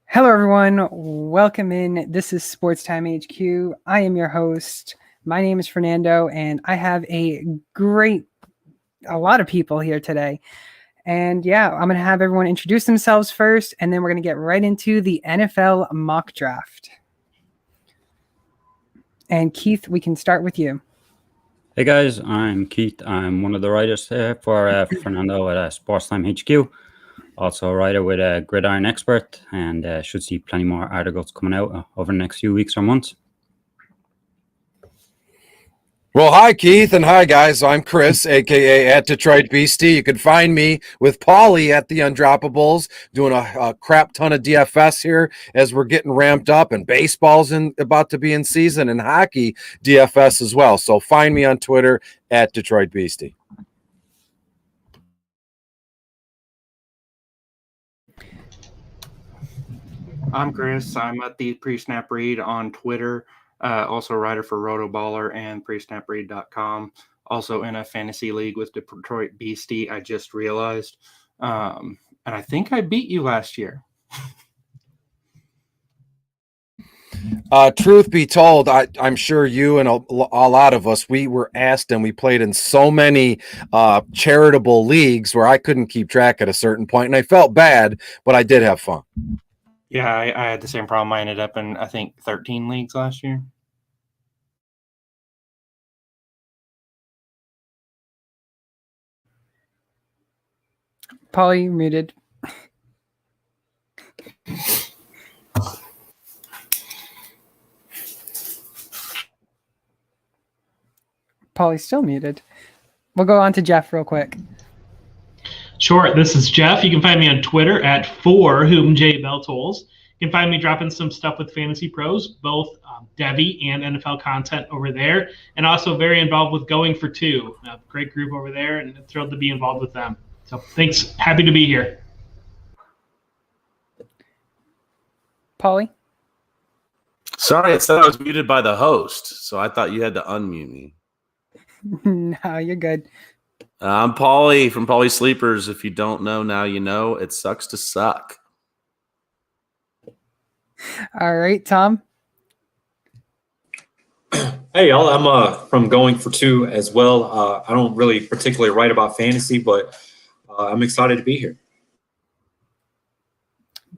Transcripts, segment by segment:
Hello, everyone. Welcome in. This is Sports Time HQ. I am your host. My name is Fernando, and I have a lot of people here today. And yeah, I'm going to have everyone introduce themselves first, and then we're going to get right into the NFL mock draft. And Keith, we can start with you. Hey guys, I'm Keith. I'm one of the writers for Fernando at Sports Time HQ. Also a writer with Gridiron Expert, and should see plenty more articles coming out over the next few weeks or months. Well, hi, Keith, and hi, guys. I'm Chris, a.k.a. at Detroit Beastie. You can find me with Paulie at The Undroppables, doing a crap ton of DFS here as we're getting ramped up, and baseball's about to be in season, and hockey DFS as well. So find me on Twitter at Detroit Beastie. I'm Chris. I'm at the Pre-Snap Read on Twitter. Also a writer for Rotoballer and PreSnapRead.com. Also in a fantasy league with Detroit Beastie, I just realized. And I think I beat you last year. Truth be told, I'm sure you and a lot of us, we were asked and we played in so many charitable leagues where I couldn't keep track at a certain point, and I felt bad, but I did have fun. Yeah, I had the same problem. I ended up in, I think, 13 leagues last year. Paulie, you're muted. Paulie's still muted. We'll go on to Jeff real quick. Sure, this is Jeff. You can find me on Twitter at @4whomjbelltolls. You can find me dropping some stuff with Fantasy Pros, both Devy and NFL content over there, and also very involved with Going for Two. Great group over there, and thrilled to be involved with them. So thanks. Happy to be here. Paulie? Sorry, it said I was muted by the host, so I thought you had to unmute me. No, you're good. I'm Paulie from Paulie Sleepers. If you don't know, now you know. It sucks to suck. All right, Tom. Hey, y'all. I'm from Going for Two as well. I don't really particularly write about fantasy, but I'm excited to be here.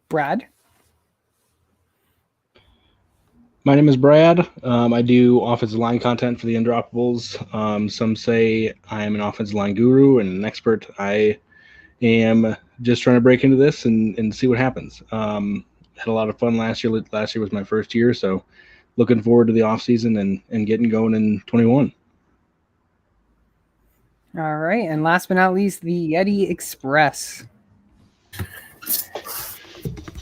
Brad. My name is Brad. I do offensive line content for the Undroppables. Some say I am an offensive line guru and an expert. I am just trying to break into this and see what happens. Had a lot of fun last year. Last year was my first year, so looking forward to the offseason and getting going in 21. All right, and last but not least, the Yeti Express.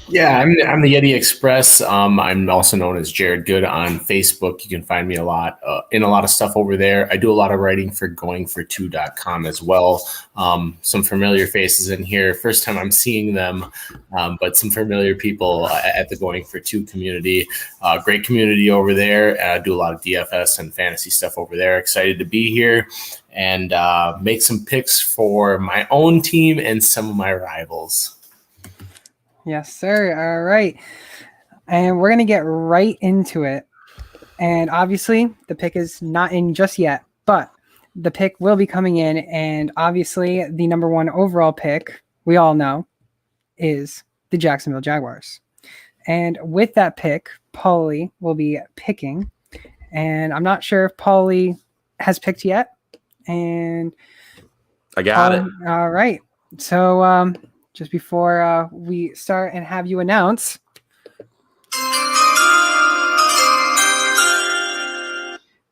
Yeah, I'm the Yeti Express. I'm also known as Jared Good on Facebook. You can find me a lot in a lot of stuff over there. I do a lot of writing for goingfor2.com as well. Some familiar faces in here. First time I'm seeing them, but some familiar people at the Going for Two community. Great community over there. I do a lot of DFS and fantasy stuff over there. Excited to be here and make some picks for my own team and some of my rivals. Yes, sir. All right. And we're going to get right into it. And obviously, the pick is not in just yet, but the pick will be coming in. And obviously, the number one overall pick, we all know, is the Jacksonville Jaguars. And with that pick, Paulie will be picking. And I'm not sure if Paulie has picked yet. And I got it. All right. So, just before we start and have you announce,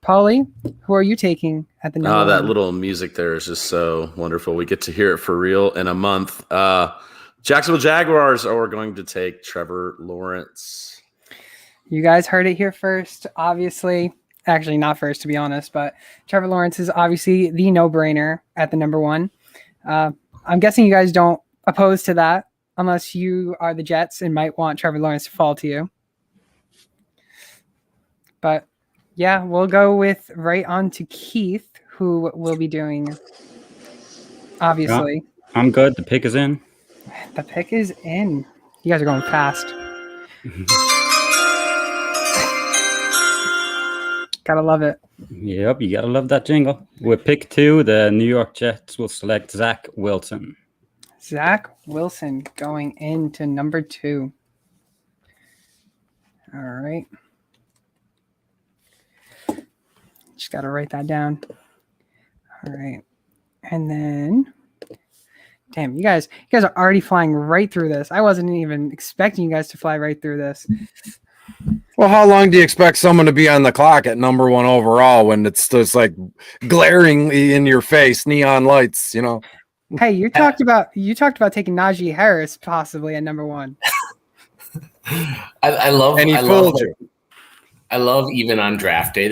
Paulie, who are you taking at the number? That little music there is just so wonderful. We get to hear it for real in a month. Jacksonville Jaguars are going to take Trevor Lawrence. You guys heard it here first, obviously. Actually, not first, to be honest, but Trevor Lawrence is obviously the no-brainer at the number one. I'm guessing you guys don't oppose to that unless you are the Jets and might want Trevor Lawrence to fall to you. But yeah, we'll go with right on to Keith, who will be doing, obviously. I'm good. The pick is in. The pick is in. You guys are going fast. Gotta love it. Yep, you gotta love that jingle. With pick 2, the New York Jets will select Zach Wilson. Zach Wilson going into number 2. All right. Just got to write that down. All right. And then, damn, you guys are already flying right through this. I wasn't even expecting you guys to fly right through this. Well, how long do you expect someone to be on the clock at number 1 overall when it's just like glaringly in your face, neon lights, you know? Hey, you talked about taking Najee Harris possibly at number 1. I love, And he I fooled love, you. I love even on draft day,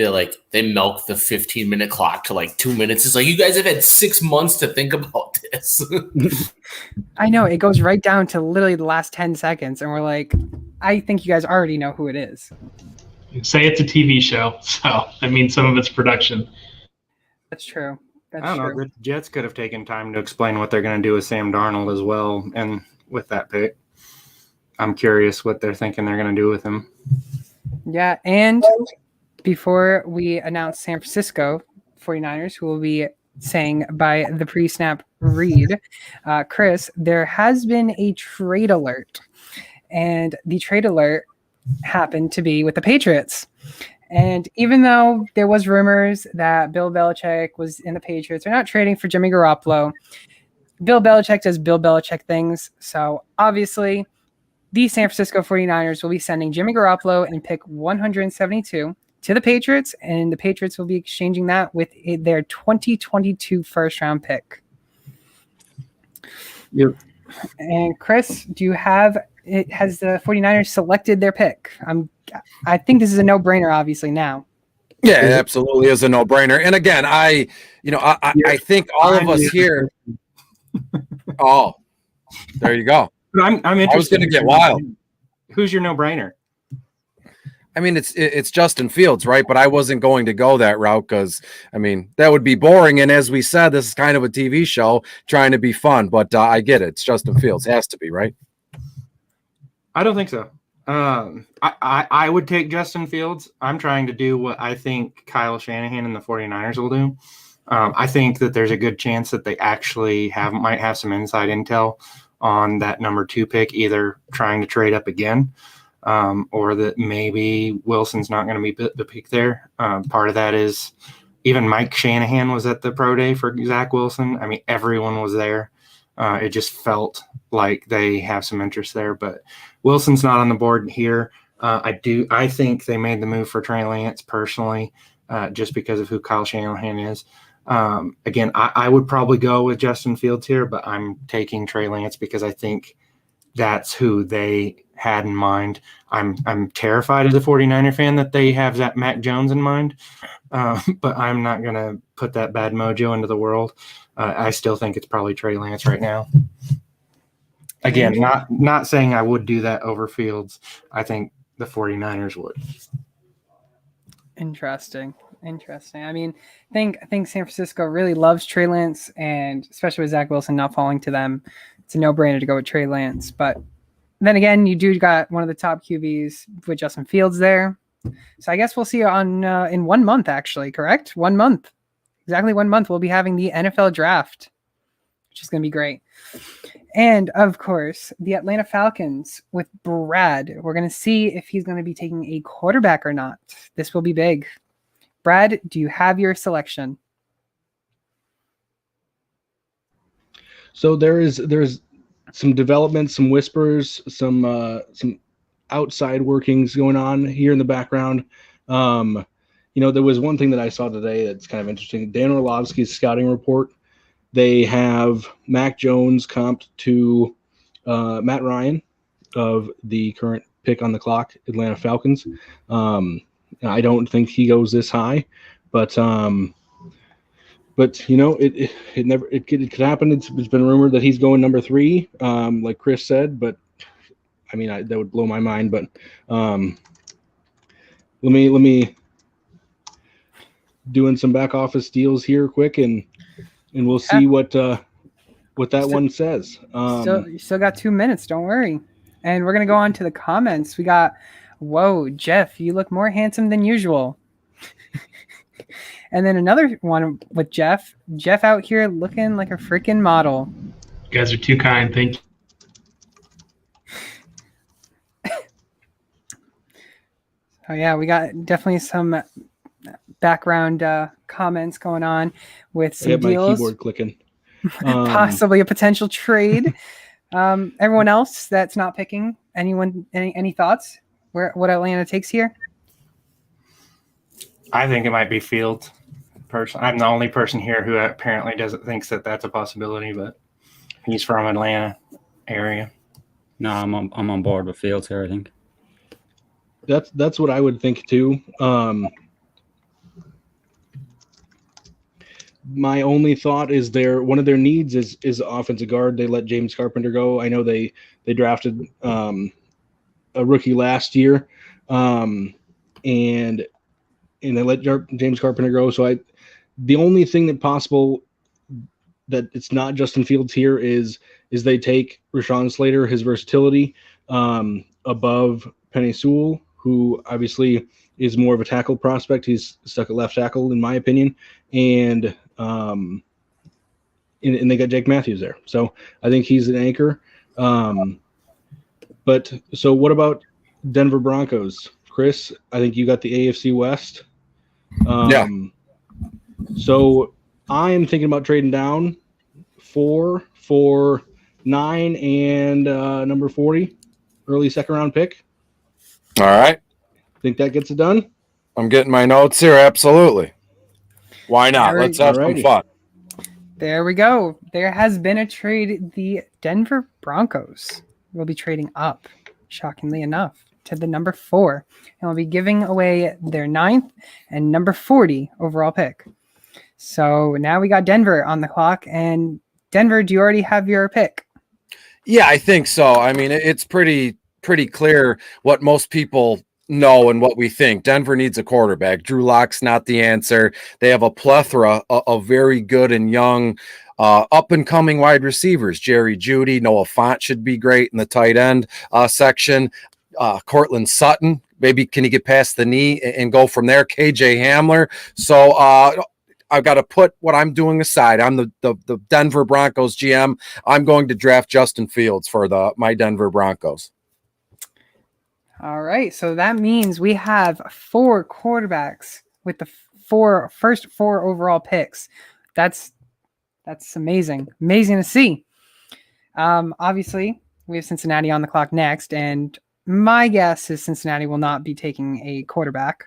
they milk the 15-minute clock to like 2 minutes. It's like, you guys have had 6 months to think about this. I know, it goes right down to literally the last 10 seconds, and we're like, I think you guys already know who it is. Say it's a TV show, so that means some of it's production. That's true. That's I don't true. know. The Jets could have taken time to explain what they're going to do with Sam Darnold as well, and with that pick. I'm curious what they're thinking they're going to do with him. Yeah, and before we announce San Francisco 49ers, who will be saying by the pre-snap read, Chris, there has been a trade alert, and the trade alert happened to be with the Patriots. And even though there was rumors that Bill Belichick was in the Patriots, they're not trading for Jimmy Garoppolo. Bill Belichick does Bill Belichick things, so obviously the San Francisco 49ers will be sending Jimmy Garoppolo and pick 172 to the Patriots, and the Patriots will be exchanging that with their 2022 first-round pick. Yep. And Chris, has the 49ers selected their pick? I think this is a no-brainer, obviously, now. Yeah, it absolutely is a no-brainer. And again, I think all of us here. Oh, there you go. But I'm interested. I was going to get wild. Who's your no-brainer? I mean, it's Justin Fields, right? But I wasn't going to go that route because, I mean, that would be boring. And as we said, this is kind of a TV show trying to be fun. But I get it. It's Justin Fields. It has to be, right? I don't think so. I would take Justin Fields. I'm trying to do what I think Kyle Shanahan and the 49ers will do. I think that there's a good chance that they actually might have some inside intel on that number 2 pick, either trying to trade up again or that maybe Wilson's not going to be the pick there. Part of that is even Mike Shanahan was at the pro day for Zach Wilson. I mean, everyone was there. It just felt like they have some interest there, but Wilson's not on the board here. I think they made the move for Trey Lance personally, just because of who Kyle Shanahan is. Again, I would probably go with Justin Fields here, but I'm taking Trey Lance because I think that's who they had in mind. I'm terrified as a 49er fan that they have that Mac Jones in mind, but I'm not going to put that bad mojo into the world. I still think it's probably Trey Lance right now. Again, not saying I would do that over Fields. I think the 49ers would. Interesting. I mean, I think San Francisco really loves Trey Lance, and especially with Zach Wilson not falling to them, it's a no-brainer to go with Trey Lance. But then again, you do got one of the top QBs with Justin Fields there. So I guess we'll see on in 1 month, actually, correct? 1 month. Exactly 1 month, we'll be having the NFL draft, which is going to be great. And, of course, the Atlanta Falcons with Brad. We're going to see if he's going to be taking a quarterback or not. This will be big. Brad, do you have your selection? So there's some development, some whispers, some outside workings going on here in the background. There was one thing that I saw today that's kind of interesting. Dan Orlovsky's scouting report. They have Mac Jones comped to Matt Ryan of the current pick on the clock, Atlanta Falcons. I don't think he goes this high, but it could happen. It's been rumored that he's going number 3, like Chris said, but I mean, that would blow my mind. But let me doing some back office deals here quick, and we'll see what that one says. You still got 2 minutes. Don't worry. And we're going to go on to the comments. We got, whoa, Jeff, you look more handsome than usual. And then another one with Jeff. Jeff out here looking like a freaking model. You guys are too kind. Thank you. Oh, yeah, we got definitely some background comments going on with I some got my deals. keyboard clicking. Possibly a potential trade. Everyone else that's not picking, anyone, any thoughts? What Atlanta takes here? I think it might be Fields. I'm the only person here who apparently thinks that that's a possibility, but he's from Atlanta area. No, I'm on board with Fields here, I think. That's what I would think too. My only thought is one of their needs is offensive guard. They let James Carpenter go. I know they drafted a rookie last year, and they let James Carpenter go. So the only thing that it's not Justin Fields here is they take Rashawn Slater, his versatility, above Penei Sewell, who obviously is more of a tackle prospect. He's stuck at left tackle, in my opinion, and they got Jake Matthews there. So I think he's an anchor. But so what about Denver Broncos? Chris, I think you got the AFC West. Yeah. So I am thinking about trading down 4 for 9 and number 40, early second round pick. All right. Think that gets it done? I'm getting my notes here. Absolutely. Why not? Let's have some fun. There we go. There has been a trade. The Denver Broncos will be trading up, shockingly enough, to the number 4, and will be giving away their 9th and number 40 overall pick. So now we got Denver on the clock. And Denver, do you already have your pick? Yeah, I think so. I mean, it's pretty clear what most people know and what we think. Denver needs a quarterback. Drew Lock's not the answer. They have a plethora of very good and young up-and-coming wide receivers. Jerry Jeudy, Noah Fant should be great in the tight end section. Cortland Sutton, maybe can he get past the knee and go from there? KJ Hamler. So I've got to put what I'm doing aside. I'm the Denver Broncos GM. I'm going to draft Justin Fields for my Denver Broncos. All right. So that means we have 4 quarterbacks with the first 4 overall picks. That's amazing. Amazing to see. Obviously, we have Cincinnati on the clock next, and my guess is Cincinnati will not be taking a quarterback.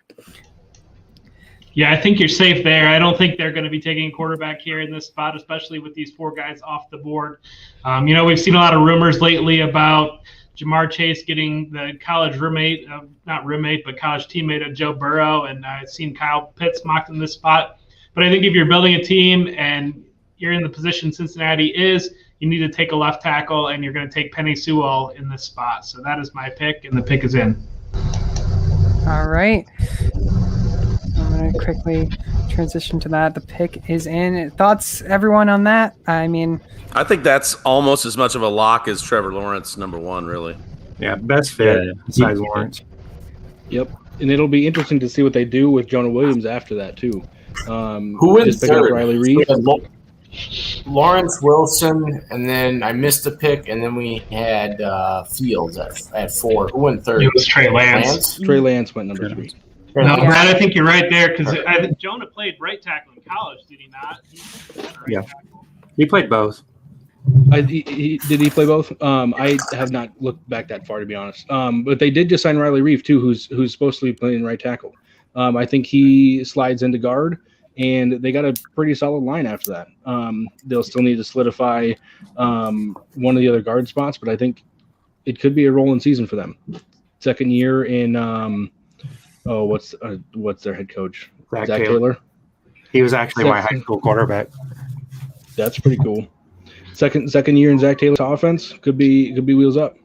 Yeah, I think you're safe there. I don't think they're going to be taking a quarterback here in this spot, especially with these 4 guys off the board. We've seen a lot of rumors lately about Jamar Chase getting the college college teammate of Joe Burrow, and I've seen Kyle Pitts mocked in this spot. But I think if you're building a team and you're in the position Cincinnati is, you need to take a left tackle, and you're going to take Penei Sewell in this spot. So that is my pick, and the pick is in. All right. I'm going to quickly transition to that. The pick is in. Thoughts, everyone, on that? I mean, I think that's almost as much of a lock as Trevor Lawrence, number 1, really. Yeah, best fit besides Lawrence. Yep. And it'll be interesting to see what they do with Jonah Williams after that, too. Who wins third? Riley Reid. Lawrence, Wilson, and then I missed a pick, and then we had Fields at 4. Who went third? It was Trey Lance. Trey Lance went number 3. No, Brad, I think you're right there because Jonah played right tackle in college, did he not? He played both. Did he play both? I have not looked back that far, to be honest. But they did just sign Riley Reid too, who's supposed to be playing right tackle. I think he slides into guard, and they got a pretty solid line after that. They'll still need to solidify one of the other guard spots, but I think it could be a rolling season for them. Second year in what's their head coach? Zach Taylor. He was actually my high school quarterback. That's pretty cool. Second year in Zach Taylor's offense could be wheels up.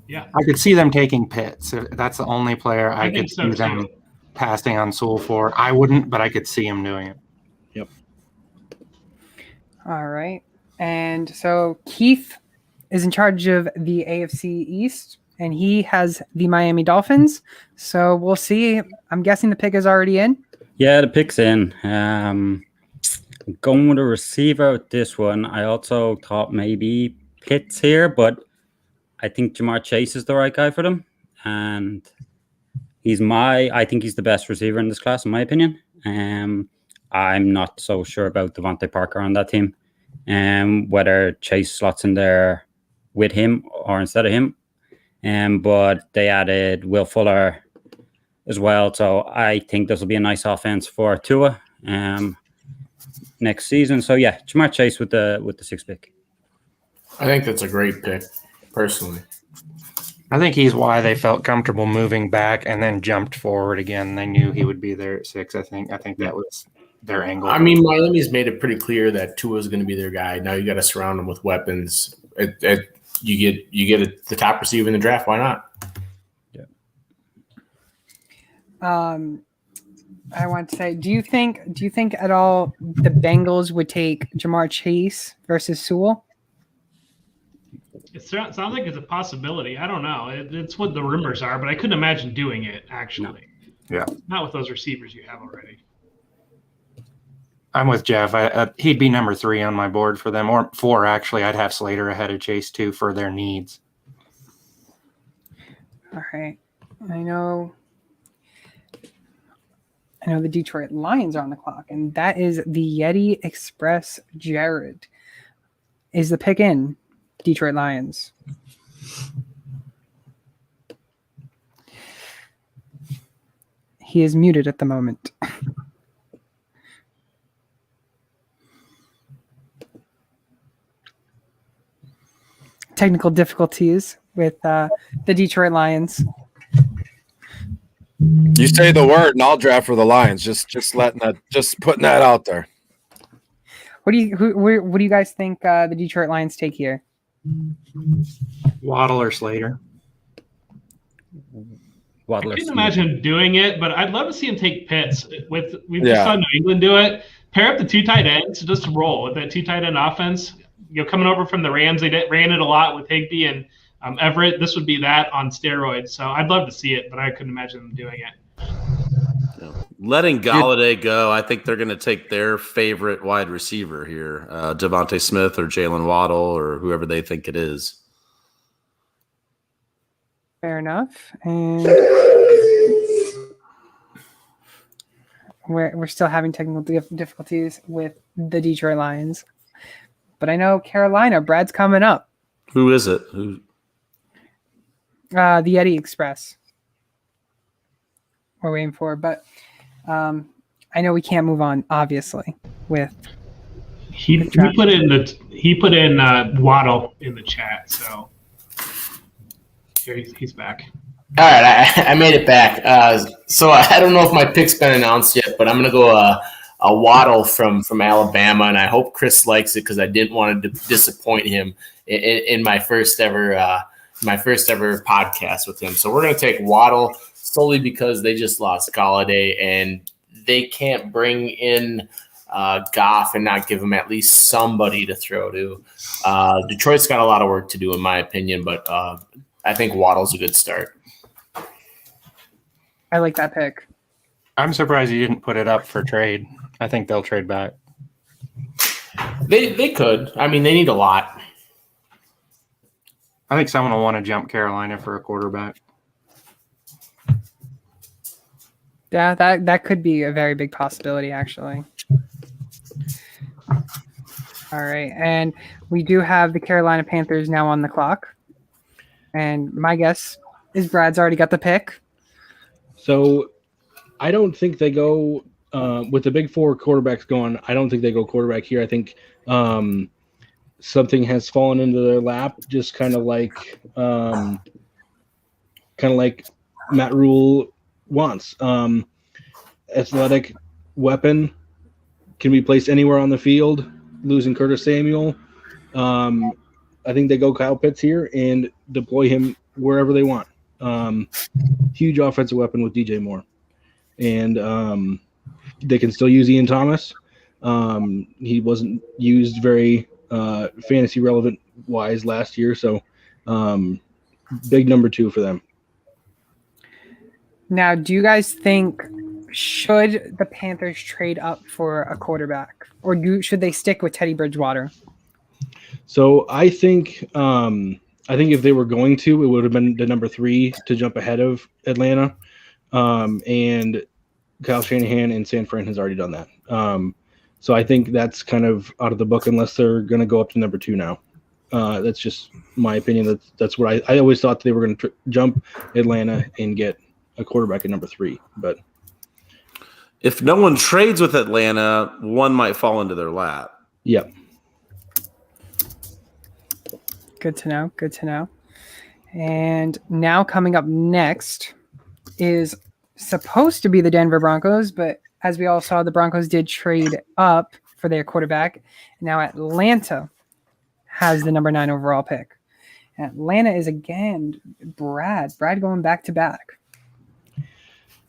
Yeah, I could see them taking Pitts. That's the only player I could so see them passing on Sewell for. I wouldn't, but I could see him doing it. Yep. All right. And so Keith, is in charge of the AFC East, and he has the Miami Dolphins. So we'll see. I'm guessing the pick is already in. Yeah, the pick's in. Going with a receiver with this one. I also thought maybe Pitts here, but I think Jamar Chase is the right guy for them. And I think he's the best receiver in this class, in my opinion. I'm not so sure about Devontae Parker on that team. Whether Chase slots in there with him or instead of him. But they added Will Fuller as well. So I think this will be a nice offense for Tua next season. So yeah, Jamar Chase with the 6th pick. I think that's a great pick, personally. I think he's why they felt comfortable moving back and then jumped forward again. They knew he would be there at 6. I think that was their angle. I mean, Miami's made it pretty clear that Tua is going to be their guy. Now you got to surround him with weapons. You get the top receiver in the draft. Why not? Yeah. I want to say, do you think at all the Bengals would take Jamar Chase versus Sewell? It sounds like it's a possibility. I don't know. It's what the rumors are, but I couldn't imagine doing it, actually. Yeah. Not with those receivers you have already. I'm with Jeff. He'd be number 3 on my board for them, or 4, actually. I'd have Slater ahead of Chase, too, for their needs. All right. I know the Detroit Lions are on the clock, and that is the Yeti Express Jared. Is the pick in, Detroit Lions? He is muted at the moment. Technical difficulties with the Detroit Lions. You say the word, and I'll draft for the Lions. Just putting that out there. What do you guys think the Detroit Lions take here? Waddle or Slater? I couldn't imagine doing it, but I'd love to see him take Pitts. We just saw New England do it. Pair up the 2 tight ends, just roll with that 2 tight end offense. Coming over from the Rams, they ran it a lot with Higbee and Everett. This would be that on steroids. So I'd love to see it, but I couldn't imagine them doing it. Letting Galladay go, I think they're going to take their favorite wide receiver here, Devontae Smith or Jalen Waddle or whoever they think it is. Fair enough. And we're still having technical difficulties with the Detroit Lions. But I know Carolina, Brad's coming up. Who is it? The Yeti Express. We're waiting for, but I know we can't move on, obviously. With he put in Waddle in the chat, so here he's back. All right, I made it back. So I don't know if my pick's been announced yet, but I'm gonna go a Waddle from Alabama, and I hope Chris likes it because I didn't want to disappoint him in my first ever podcast with him. So we're gonna take Waddle solely because they just lost Galladay and they can't bring in Goff and not give him at least somebody to throw to. Detroit's got a lot of work to do, in my opinion, but I think Waddle's a good start. I like that pick. I'm surprised you didn't put it up for trade. I think they'll trade back. They could. I mean, they need a lot. I think someone will want to jump Carolina for a quarterback. Yeah, that could be a very big possibility, actually. All right, and we do have the Carolina Panthers now on the clock. And my guess is Brad's already got the pick. So I don't think they go with the big 4 quarterbacks going. I don't think they go quarterback here. I think something has fallen into their lap, just kind of like Matt Rule wants. Athletic weapon can be placed anywhere on the field. Losing Curtis Samuel, I think they go Kyle Pitts here and deploy him wherever they want. Huge offensive weapon with DJ Moore, and they can still use Ian Thomas. He wasn't used very fantasy relevant wise last year. So big number 2 for them. Now, do you guys think should the Panthers trade up for a quarterback, or should they stick with Teddy Bridgewater? So I think if they were going to, it would have been the number 3 to jump ahead of Atlanta. And Kyle Shanahan and San Fran has already done that. So I think that's kind of out of the book unless they're going to go up to number 2 now. That's just my opinion. That's what I always thought they were going to jump Atlanta and get a quarterback at number 3. But if no one trades with Atlanta, one might fall into their lap. Yep. Good to know. Good to know. And now coming up next is supposed to be the Denver Broncos, but as we all saw, the Broncos did trade up for their quarterback. Now Atlanta has the number 9 overall pick. Atlanta is again Brad going back to back.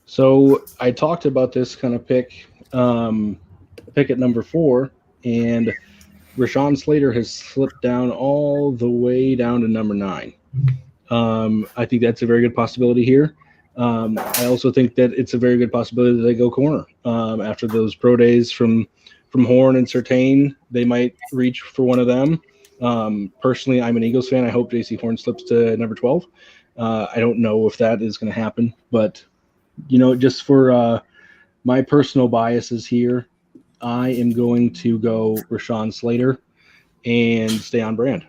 So I talked about this kind of pick at number 4, and Rashawn Slater has slipped down all the way down to number 9. I think that's a very good possibility here. I also think that it's a very good possibility that they go corner. After those pro days from Horn and Surtain, they might reach for one of them. Personally, I'm an Eagles fan. I hope JC Horn slips to number 12. I don't know if that is going to happen, but just for my personal biases here, I am going to go Rashawn Slater and stay on brand.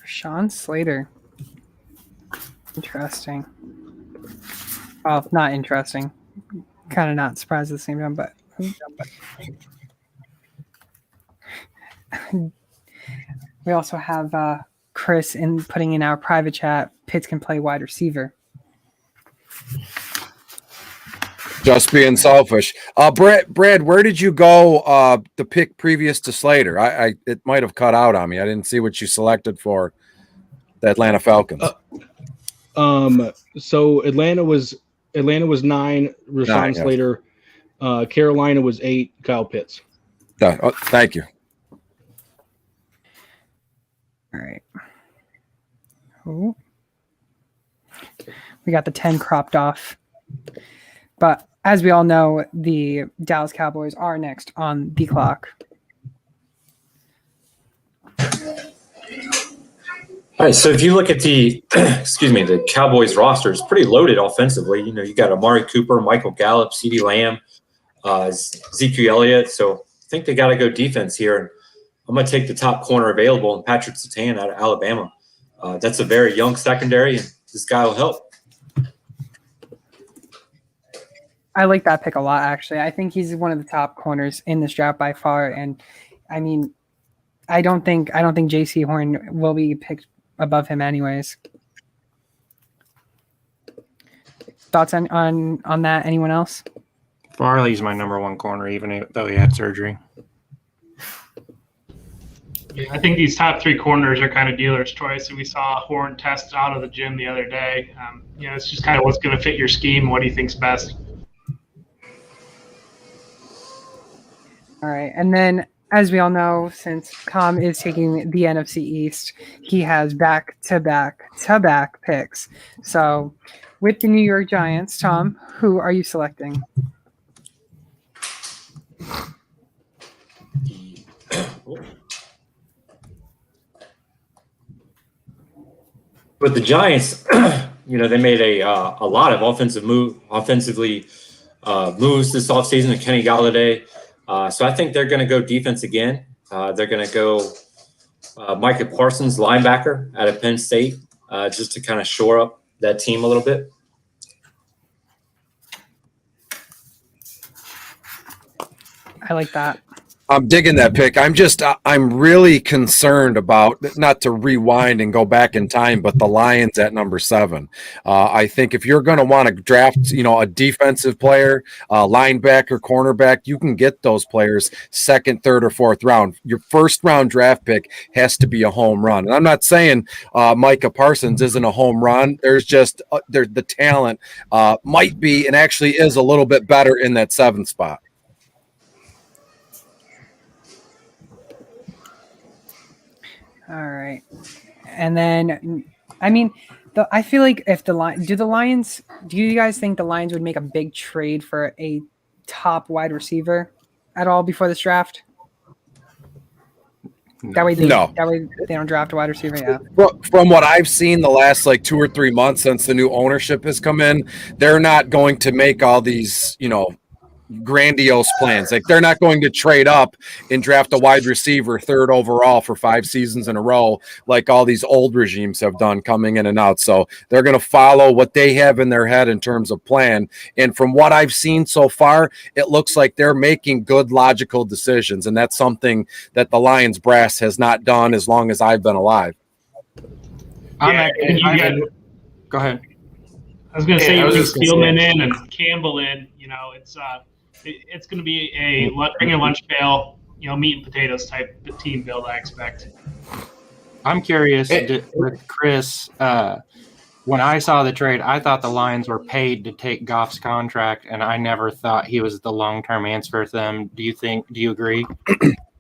Rashawn Slater. Interesting. Well, not interesting. Kind of not surprised at the same time, but we also have Chris putting in our private chat. Pitts can play wide receiver. Just being selfish. Brad, where did you go the pick previous to Slater? It might have cut out on me. I didn't see what you selected for the Atlanta Falcons. So Atlanta was 9, Rashawn Slater. Carolina was 8, Kyle Pitts. Thank you. All right. Oh. We got the 10 cropped off. But as we all know, the Dallas Cowboys are next on the clock. All right, so if you look at the Cowboys roster, it's pretty loaded offensively. You got Amari Cooper, Michael Gallup, CeeDee Lamb, Ezekiel Elliott. So I think they got to go defense here. And I'm going to take the top corner available in Patrick Surtain out of Alabama. That's a very young secondary, and this guy will help. I like that pick a lot, actually. I think he's one of the top corners in this draft by far. And I mean, I don't think JC Horn will be picked above him anyways. Thoughts on that? Anyone else? Farley's my number 1 corner, even though he had surgery. Yeah, I think these top 3 corners are kind of dealer's choice. And we saw Horn test out of the gym the other day. It's just kind of what's going to fit your scheme, what he thinks best. All right. And then, as we all know, since Tom is taking the NFC East, he has back-to-back picks. So with the New York Giants, Tom, who are you selecting? With the Giants, they made a lot of offensively moves this offseason to Kenny Golladay. So I think they're going to go defense again. They're going to go Micah Parsons, linebacker out of Penn State, just to kind of shore up that team a little bit. I like that. I'm digging that pick. I'm really concerned about, not to rewind and go back in time, but the Lions at number 7. I think if you're going to want to draft, a defensive player, linebacker, cornerback, you can get those players 2nd, 3rd, or 4th round. Your 1st round draft pick has to be a home run. And I'm not saying Micah Parsons isn't a home run. There's just the talent might be and actually is a little bit better in that 7th spot. All right. And then, I mean, I feel like if the Lions, do you guys think the Lions would make a big trade for a top wide receiver at all before this draft? That way they don't draft a wide receiver. Yeah. From what I've seen the last like 2 or 3 months since the new ownership has come in, they're not going to make all these, grandiose plans. Like they're not going to trade up and draft a wide receiver 3rd overall for 5 seasons in a row like all these old regimes have done coming in and out. So they're going to follow what they have in their head in terms of plan. And from what I've seen so far, it looks like they're making good logical decisions. And that's something that the Lions brass has not done as long as I've been alive. Go ahead. I was going to say, you bring Spielman in and Campbell in. It's going to be a bring your lunch pail, meat and potatoes type team build. I expect. I'm curious with Chris. When I saw the trade, I thought the Lions were paid to take Goff's contract, and I never thought he was the long-term answer for them. Do you agree?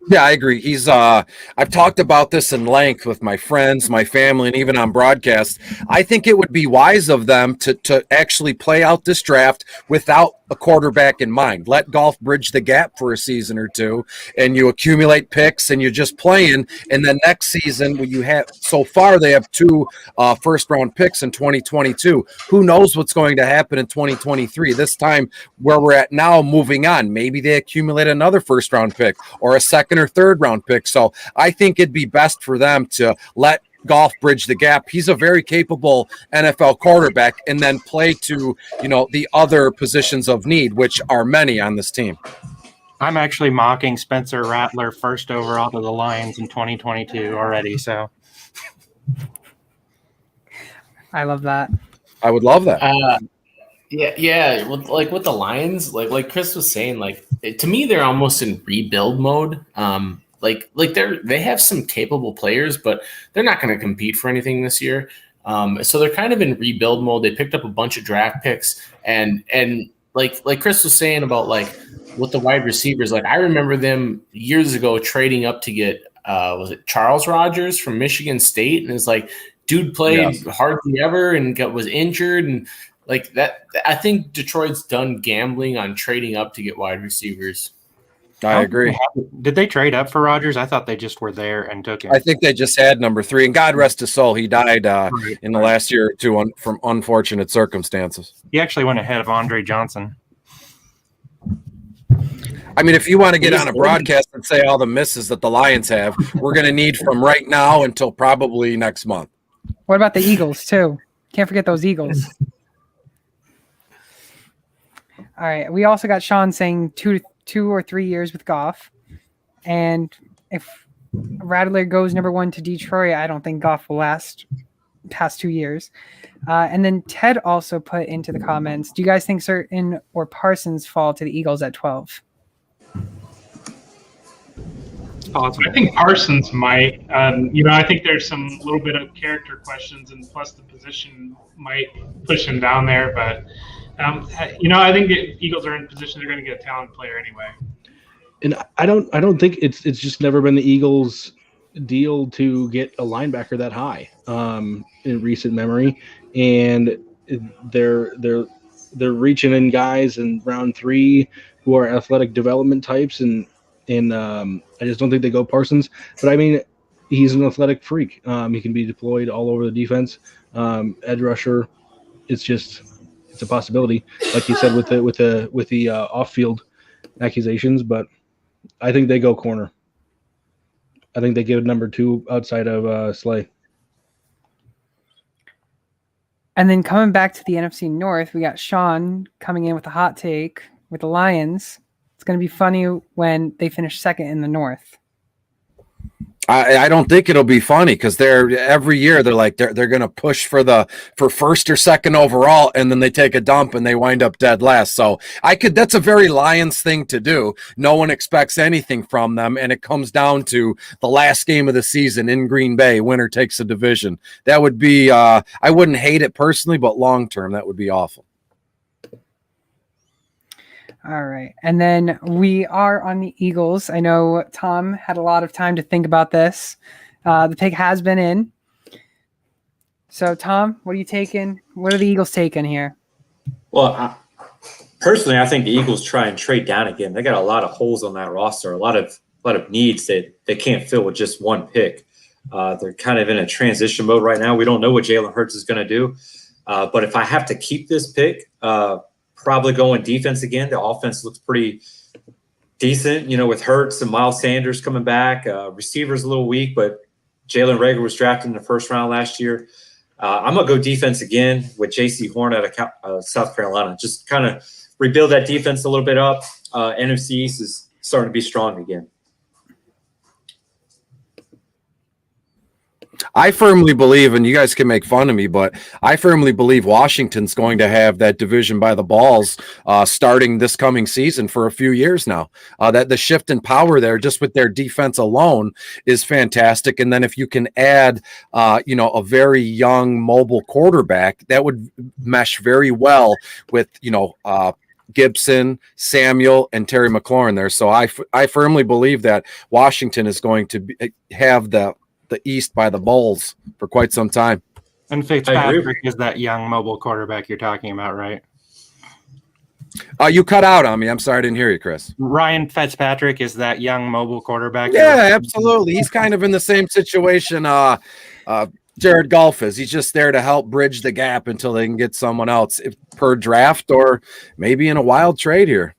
Yeah, I agree. He's I've talked about this in length with my friends, my family, and even on broadcast. I think it would be wise of them to actually play out this draft without a quarterback in mind. Let Goff bridge the gap for a season or two, and you accumulate picks, and you're just playing. And then next season, when you have so far, they have 2 first-round picks in 2022. Who knows what's going to happen in 2023? This time, where we're at now, moving on, maybe they accumulate another first-round pick or a second or third round pick. So I think it'd be best for them to let Goff bridge the gap. He's a very capable NFL quarterback, and then play to, the other positions of need, which are many on this team. I'm actually mocking Spencer Rattler 1st overall to the Lions in 2022 already. So I love that. I would love that. Yeah. With the Lions, like Chris was saying, to me, they're almost in rebuild mode. They have some capable players, but they're not going to compete for anything this year. So they're kind of in rebuild mode. They picked up a bunch of draft picks, and like Chris was saying about with the wide receivers, I remember them years ago trading up to get was it Charles Rogers from Michigan State, and it's dude played hardly ever and was injured and. That, I think Detroit's done gambling on trading up to get wide receivers. I agree. Did they trade up for Rodgers? I thought they just were there and took him. I think they just had number 3, and God rest his soul, he died in the last year or two from unfortunate circumstances. He actually went ahead of Andre Johnson. I mean, if you want to get on a broadcast and say all the misses that the Lions have, we're going to need from right now until probably next month. What about the Eagles, too? Can't forget those Eagles. All right. We also got Sean saying 2 or 3 years with Goff. And if Rattler goes number 1 to Detroit, I don't think Goff will last past 2 years. And then Ted also put into the comments, do you guys think Certain or Parsons fall to the Eagles at 12? I think Parsons might. I think there's some little bit of character questions, and plus the position might push him down there. But I think the Eagles are in position; they're going to get a talented player anyway. And I don't think it's just never been the Eagles' deal to get a linebacker that high in recent memory, and they're reaching in guys in round 3 who are athletic development types, and I just don't think they go Parsons. But I mean, he's an athletic freak. He can be deployed all over the defense, edge rusher. It's a possibility, like you said, with the off-field accusations. But I think they go corner. I think they give number 2 outside of Slay. And then coming back to the NFC North, we got Sean coming in with a hot take with the Lions. It's going to be funny when they finish 2nd in the North. I don't think it'll be funny because every year they're going to push for 1st or 2nd overall, and then they take a dump and they wind up dead last. So that's a very Lions thing to do. No one expects anything from them, and it comes down to the last game of the season in Green Bay. Winner takes the division. That would be I wouldn't hate it personally, but long term that would be awful. All right. And then we are on the Eagles. I know Tom had a lot of time to think about this. The pick has been in. So, Tom, what are you taking? What are the Eagles taking here? Well, personally, I think the Eagles try and trade down again. They got a lot of holes on that roster, a lot of needs that they can't fill with just one pick. They're kind of in a transition mode right now. We don't know what Jalen Hurts is going to do. But if I have to keep this pick, probably going defense again. The offense looks pretty decent, with Hurts and Miles Sanders coming back. Receivers a little weak, but Jalen Reagor was drafted in the first round last year. I'm going to go defense again with J.C. Horn out of South Carolina. Just kind of rebuild that defense a little bit up. NFC East is starting to be strong again. I firmly believe, and you guys can make fun of me, but I firmly believe Washington's going to have that division by the balls starting this coming season for a few years now. That the shift in power there, just with their defense alone, is fantastic. And then if you can add, a very young mobile quarterback, that would mesh very well with, Gibson, Samuel, and Terry McLaurin there. So I firmly believe that Washington is going to have the East by the balls for quite some time. And Fitzpatrick is that young mobile quarterback you're talking about, right? You cut out on me. I'm sorry, I didn't hear you, Chris. Ryan Fitzpatrick is that young mobile quarterback. Yeah, absolutely. He's kind of in the same situation Jared Goff is. He's just there to help bridge the gap until they can get someone else per draft or maybe in a wild trade here.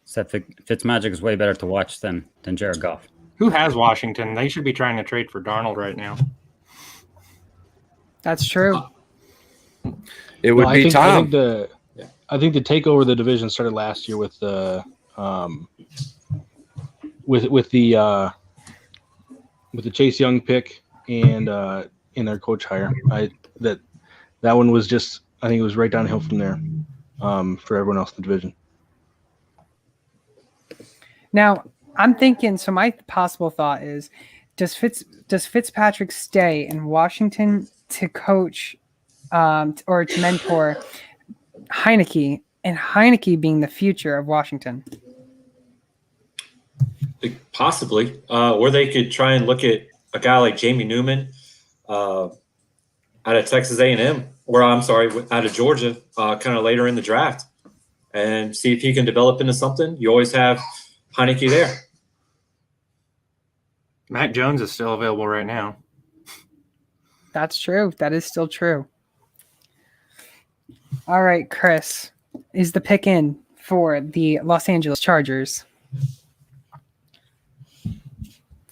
Except Fitzmagic is way better to watch than Jared Goff. Who has Washington? They should be trying to trade for Darnold right now. That's true. It would be Tom. I think the takeover of the division started last year with the with the Chase Young pick and in their coach hire. That one was just, I think it was right downhill from there for everyone else in the division. Now, I'm thinking, so my possible thought is, does Fitzpatrick stay in Washington to coach or to mentor Heineke, and Heineke being the future of Washington? Possibly. Or they could try and look at a guy like Jamie Newman out of Texas A&M, or out of Georgia, kind of later in the draft, and see if he can develop into something. You always have Heineke there. Mac Jones is still available right now. That's true. That is still true. All right, Chris, is the pick in for the Los Angeles Chargers?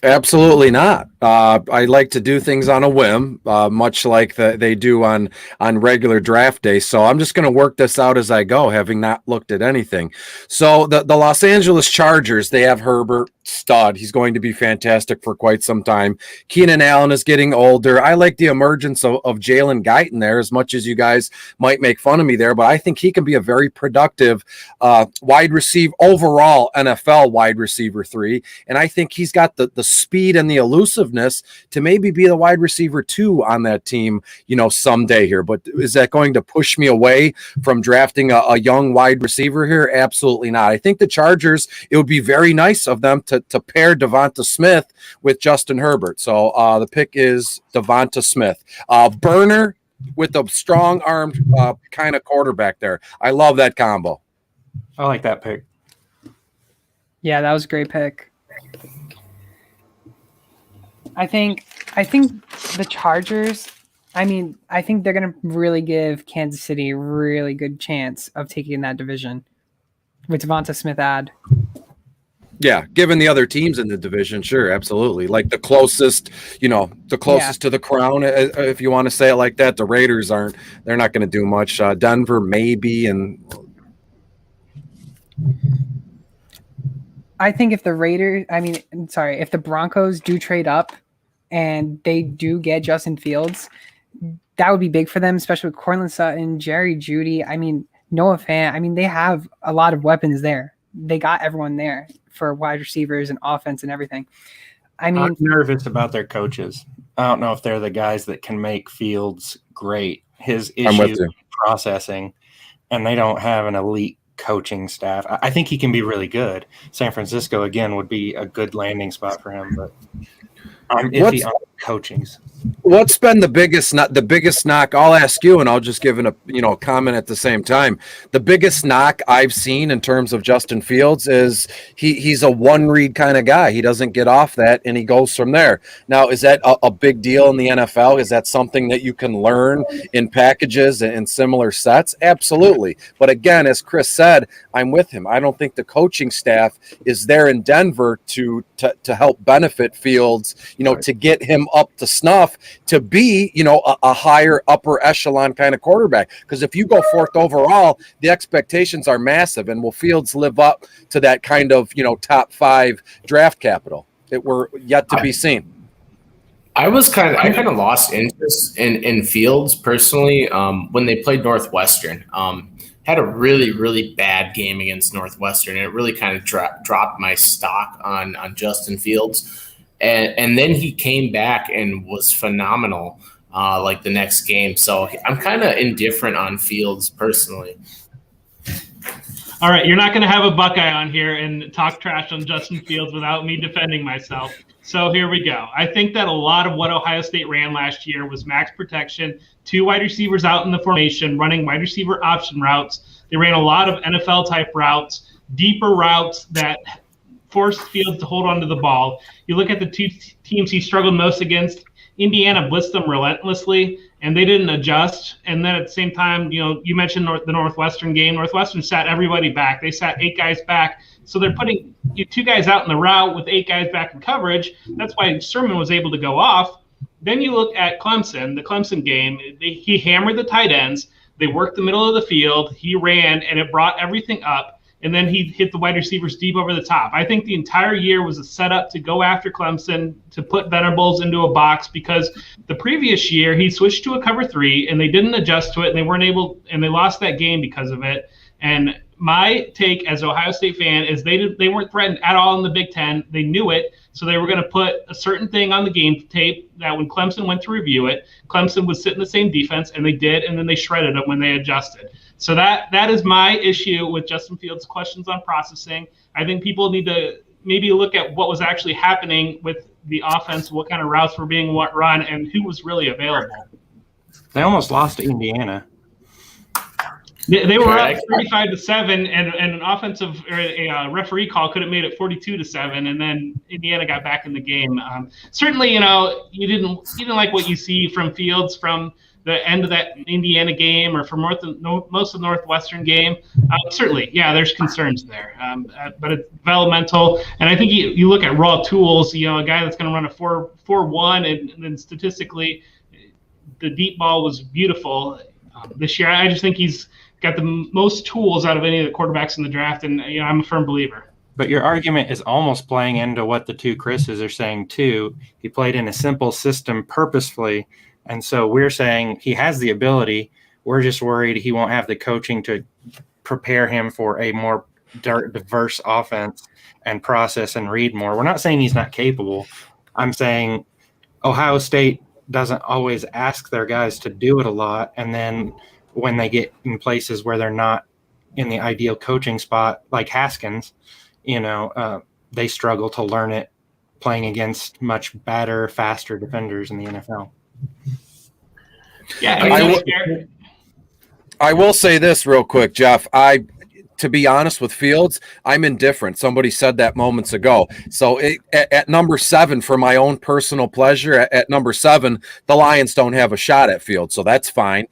Absolutely not. I like to do things on a whim, much like they do on regular draft day. So I'm just going to work this out as I go, having not looked at anything. So the Los Angeles Chargers, they have Herbert, stud. He's going to be fantastic for quite some time. Keenan Allen is getting older. I like the emergence of Jalen Guyton there, as much as you guys might make fun of me there, but I think he can be a very productive wide receiver, overall NFL wide receiver 3. And I think he's got the speed and the elusiveness to maybe be the wide receiver 2 on that team, someday here. But is that going to push me away from drafting a young wide receiver here? Absolutely not. I think the Chargers, it would be very nice of them to pair Devonta Smith with Justin Herbert. So the pick is Devonta Smith. Burner with a strong-armed kind of quarterback there. I love that combo. I like that pick. Yeah, that was a great pick. I think the Chargers, I think they're going to really give Kansas City a really good chance of taking that division with Devonta Smith add. Yeah, given the other teams in the division, sure, absolutely. Like the closest to the crown, if you want to say it like that. The Raiders they're not going to do much. Denver, maybe, and I think if the if the Broncos do trade up and they do get Justin Fields, that would be big for them, especially with Courtland Sutton, Jerry Jeudy. Noah Fant. They have a lot of weapons there. They got everyone there for wide receivers and offense and everything. I'm nervous about their coaches. I don't know if they're the guys that can make Fields great. His issues processing, and they don't have an elite coaching staff. I think he can be really good. San Francisco, again, would be a good landing spot for him, but I'm iffy on the coachings. What's been the biggest knock? I'll ask you, and I'll just give a comment at the same time. The biggest knock I've seen in terms of Justin Fields is he's a one read kind of guy. He doesn't get off that, and he goes from there. Now, is that a big deal in the NFL? Is that something that you can learn in packages and similar sets? Absolutely. But again, as Chris said, I'm with him. I don't think the coaching staff is there in Denver to help benefit Fields, to get him up to snuff to be, a higher upper echelon kind of quarterback. Because if you go fourth overall, the expectations are massive, and will Fields live up to that kind of, top 5 draft capital? It were yet to be seen. I kind of lost interest in Fields personally when they played Northwestern. Had a really, really bad game against Northwestern, and it really kind of dropped my stock on Justin Fields. And then he came back and was phenomenal like the next game. So I'm kind of indifferent on Fields personally. All right, you're not going to have a Buckeye on here and talk trash on Justin Fields without me defending myself. So here we go. I think that a lot of what Ohio State ran last year was max protection, 2 wide receivers out in the formation, running wide receiver option routes. They ran a lot of NFL-type routes, deeper routes that forced Fields to hold on to the ball. You look at the 2 teams he struggled most against. Indiana blitzed them relentlessly, and they didn't adjust. And then at the same time, you mentioned the Northwestern game. Northwestern sat everybody back. They sat 8 guys back. So they're putting 2 guys out in the route with 8 guys back in coverage. That's why Sermon was able to go off. Then you look at Clemson, the Clemson game. He hammered the tight ends. They worked the middle of the field. He ran, and it brought everything up. And then he hit the wide receivers deep over the top. I think the entire year was a setup to go after Clemson, to put Venables into a box, because the previous year he switched to a cover 3 and they didn't adjust to it, and they weren't able, and they lost that game because of it. And my take as an Ohio State fan is they weren't threatened at all in the Big Ten. They knew it, so they were going to put a certain thing on the game tape that when Clemson went to review it, Clemson would sit in the same defense, and they did, and then they shredded them when they adjusted. So that is my issue with Justin Fields' questions on processing. I think people need to maybe look at what was actually happening with the offense, what kind of routes were being run, and who was really available. They almost lost to Indiana. They were up 35-7, and an offensive or a referee call could have made it 42-7, and then Indiana got back in the game. Certainly, you didn't like what you see from Fields from the end of that Indiana game or from most of the Northwestern game. Certainly, yeah, there's concerns there, but it's developmental. And I think you look at raw tools. A guy that's going to run a 4.1, and then statistically, the deep ball was beautiful this year. I just think he's got the most tools out of any of the quarterbacks in the draft, and I'm a firm believer. But your argument is almost playing into what the 2 Chris's are saying too. He played in a simple system purposefully, and so we're saying he has the ability. We're just worried he won't have the coaching to prepare him for a more diverse offense and process and read more. We're not saying he's not capable. I'm saying Ohio State doesn't always ask their guys to do it a lot, and then when they get in places where they're not in the ideal coaching spot, like Haskins, they struggle to learn it playing against much better, faster defenders in the NFL. Yeah, I will say this real quick, Jeff. To be honest with Fields, I'm indifferent. Somebody said that moments ago. So at number 7, for my own personal pleasure, at number 7, the Lions don't have a shot at Fields, so that's fine.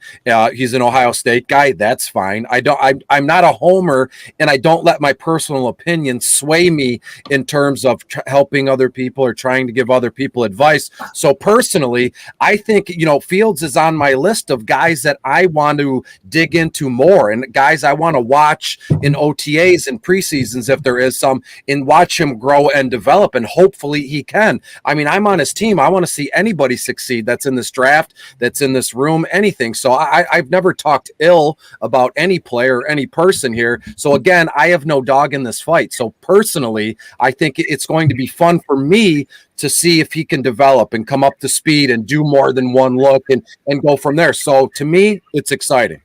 He's an Ohio State guy. That's fine. I'm not a homer, and I don't let my personal opinion sway me in terms of helping other people or trying to give other people advice. So personally, I think Fields is on my list of guys that I want to dig into more, and guys I want to watch in OTAs and preseasons, if there is some, and watch him grow and develop, and hopefully he can. I mean, I'm on his team. I want to see anybody succeed that's in this draft, that's in this room, anything. So I've never talked ill about any player or any person here. So again, I have no dog in this fight. So personally, I think it's going to be fun for me to see if he can develop and come up to speed and do more than one look and go from there. So to me, it's exciting.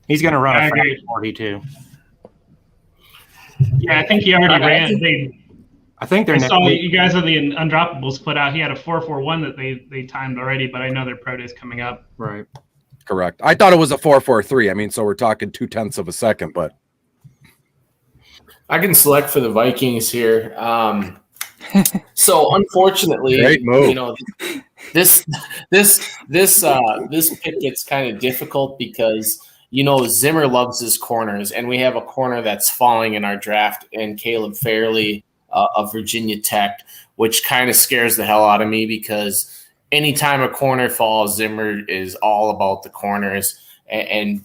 He's going to run a 42. Yeah, I think he already ran. I think I they're saw you guys on the Undroppables put out. He had a 4.41 that they timed already, but I know their pro day's coming up. right. Correct. I thought it was a 4.43. I mean, so we're talking 0.2 of a second, but I can select for the Vikings here. So unfortunately, Great move. you know, this pick gets kind of difficult because you know Zimmer loves his corners, and we have a corner that's falling in our draft, and Caleb Fairley of Virginia Tech, which kind of scares the hell out of me because anytime a corner falls, Zimmer is all about the corners, and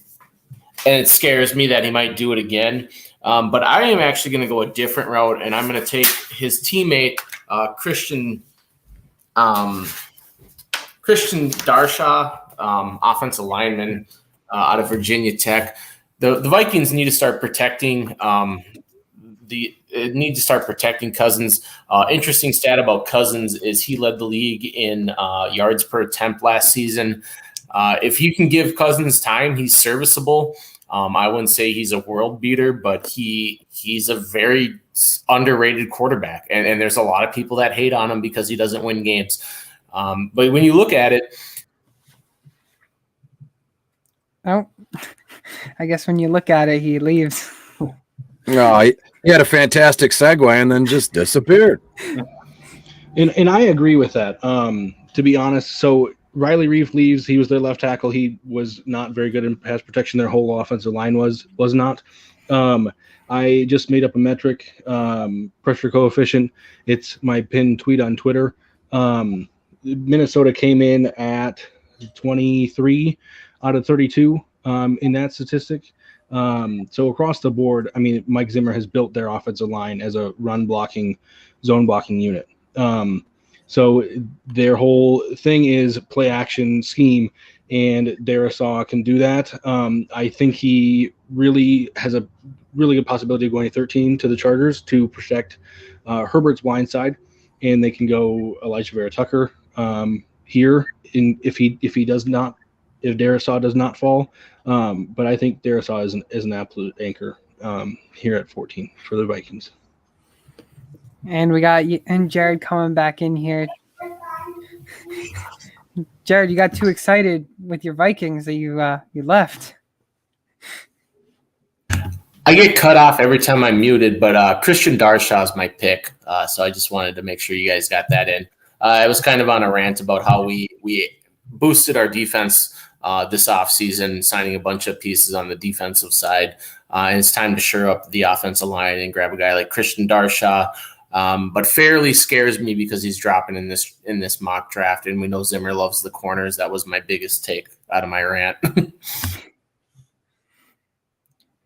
it scares me that he might do it again. But I am actually going to go a different route, and I'm going to take his teammate, Christian Darshaw, offensive lineman out of Virginia Tech. The Vikings need to start protecting Cousins. Interesting stat about Cousins is he led the league in yards per attempt last season. If you can give Cousins time, he's serviceable. I wouldn't say he's a world beater, but he's a very underrated quarterback. And there's a lot of people that hate on him because he doesn't win games. But when you look at it. Oh, I guess when you look at it, he leaves. no, he had a fantastic segue and then just disappeared. And I agree with that. To be honest, so Riley Reef leaves. He was their left tackle. He was not very good in pass protection. Their whole offensive line was not. I just made up a metric, pressure coefficient. It's my pinned tweet on Twitter. Minnesota came in at 23 out of 32 in that statistic. So across the board, I mean, Mike Zimmer has built their offensive line as a run blocking, zone blocking unit. So their whole thing is play action scheme, and Darisaw can do that. I think he really has a really good possibility of going at 13 to the Chargers to protect Herbert's blind side, and they can go Elijah Vera Tucker here if Darisaw does not fall. But I think Darisaw is an absolute anchor here at 14 for the Vikings. And we got Jared coming back in here. Jared, you got too excited with your Vikings that you left. I get cut off every time I'm muted, but Christian Darshaw is my pick. So I just wanted to make sure you guys got that in. I was kind of on a rant about how we boosted our defense this offseason, signing a bunch of pieces on the defensive side. And it's time to shore up the offensive line and grab a guy like Christian Darshaw. But Fairley scares me because he's dropping in this mock draft, and we know Zimmer loves the corners. That was my biggest take out of my rant.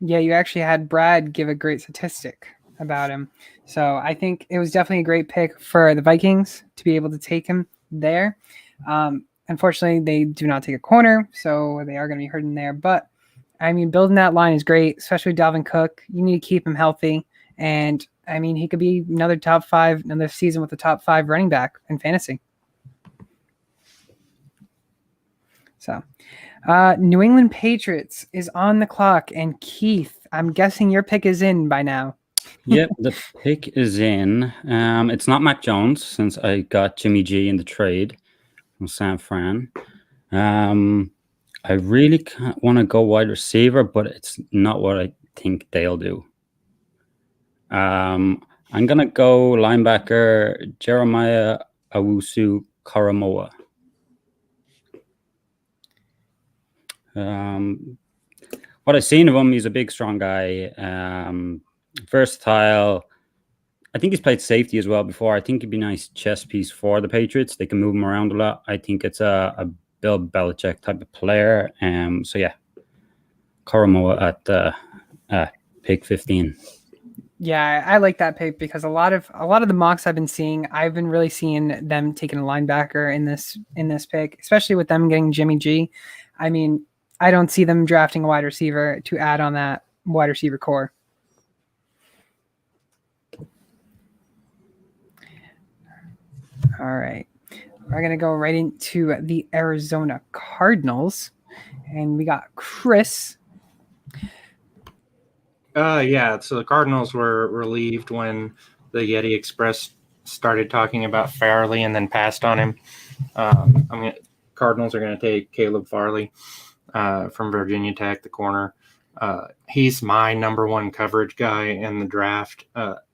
Yeah, you actually had Brad give a great statistic about him. So I think it was definitely a great pick for the Vikings to be able to take him there. Unfortunately, they do not take a corner, so they are going to be hurting there. But, I mean, building that line is great, especially Dalvin Cook. You need to keep him healthy. And, I mean, he could be another season with the top 5 running back in fantasy. So, New England Patriots is on the clock. And, Keith, I'm guessing your pick is in by now. Yep, the pick is in. It's not Mac Jones since I got Jimmy G in the trade from San Fran. I really want to go wide receiver, but it's not what I think they'll do. I'm going to go linebacker Jeremiah Owusu-Koramoah. What I've seen of him, he's a big, strong guy, versatile. I think he's played safety as well before. I think he'd be a nice chess piece for the Patriots. They can move him around a lot. I think it's a Bill Belichick type of player. So yeah, Koramoah at pick 15. Yeah, I like that pick because a lot of the mocks I've been seeing, I've been really seeing them taking a linebacker in this pick, especially with them getting Jimmy G. I mean, I don't see them drafting a wide receiver to add on that wide receiver core. All right. We're going to go right into the Arizona Cardinals. And we got Chris. Yeah, so the Cardinals were relieved when the Yeti Express started talking about Farley and then passed on him. Cardinals are going to take Caleb Farley from Virginia Tech, the corner. He's my number one coverage guy in the draft.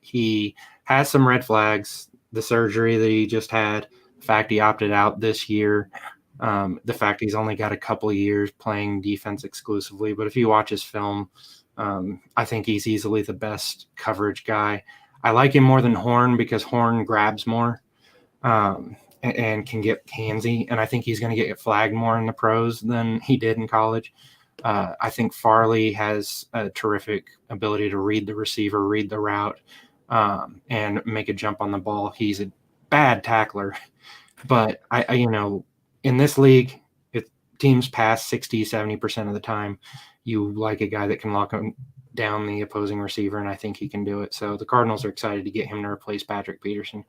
He has some red flags. The surgery that he just had, the fact he opted out this year, the fact he's only got a couple of years playing defense exclusively. But if you watch his film, I think he's easily the best coverage guy. I like him more than Horn because Horn grabs more and can get handsy. And I think he's going to get flagged more in the pros than he did in college. I think Farley has a terrific ability to read the receiver, read the route, and make a jump on the ball. He's a bad tackler. But, in this league, if teams pass 60, 70% of the time, you like a guy that can lock down the opposing receiver, and I think he can do it. So the Cardinals are excited to get him to replace Patrick Peterson.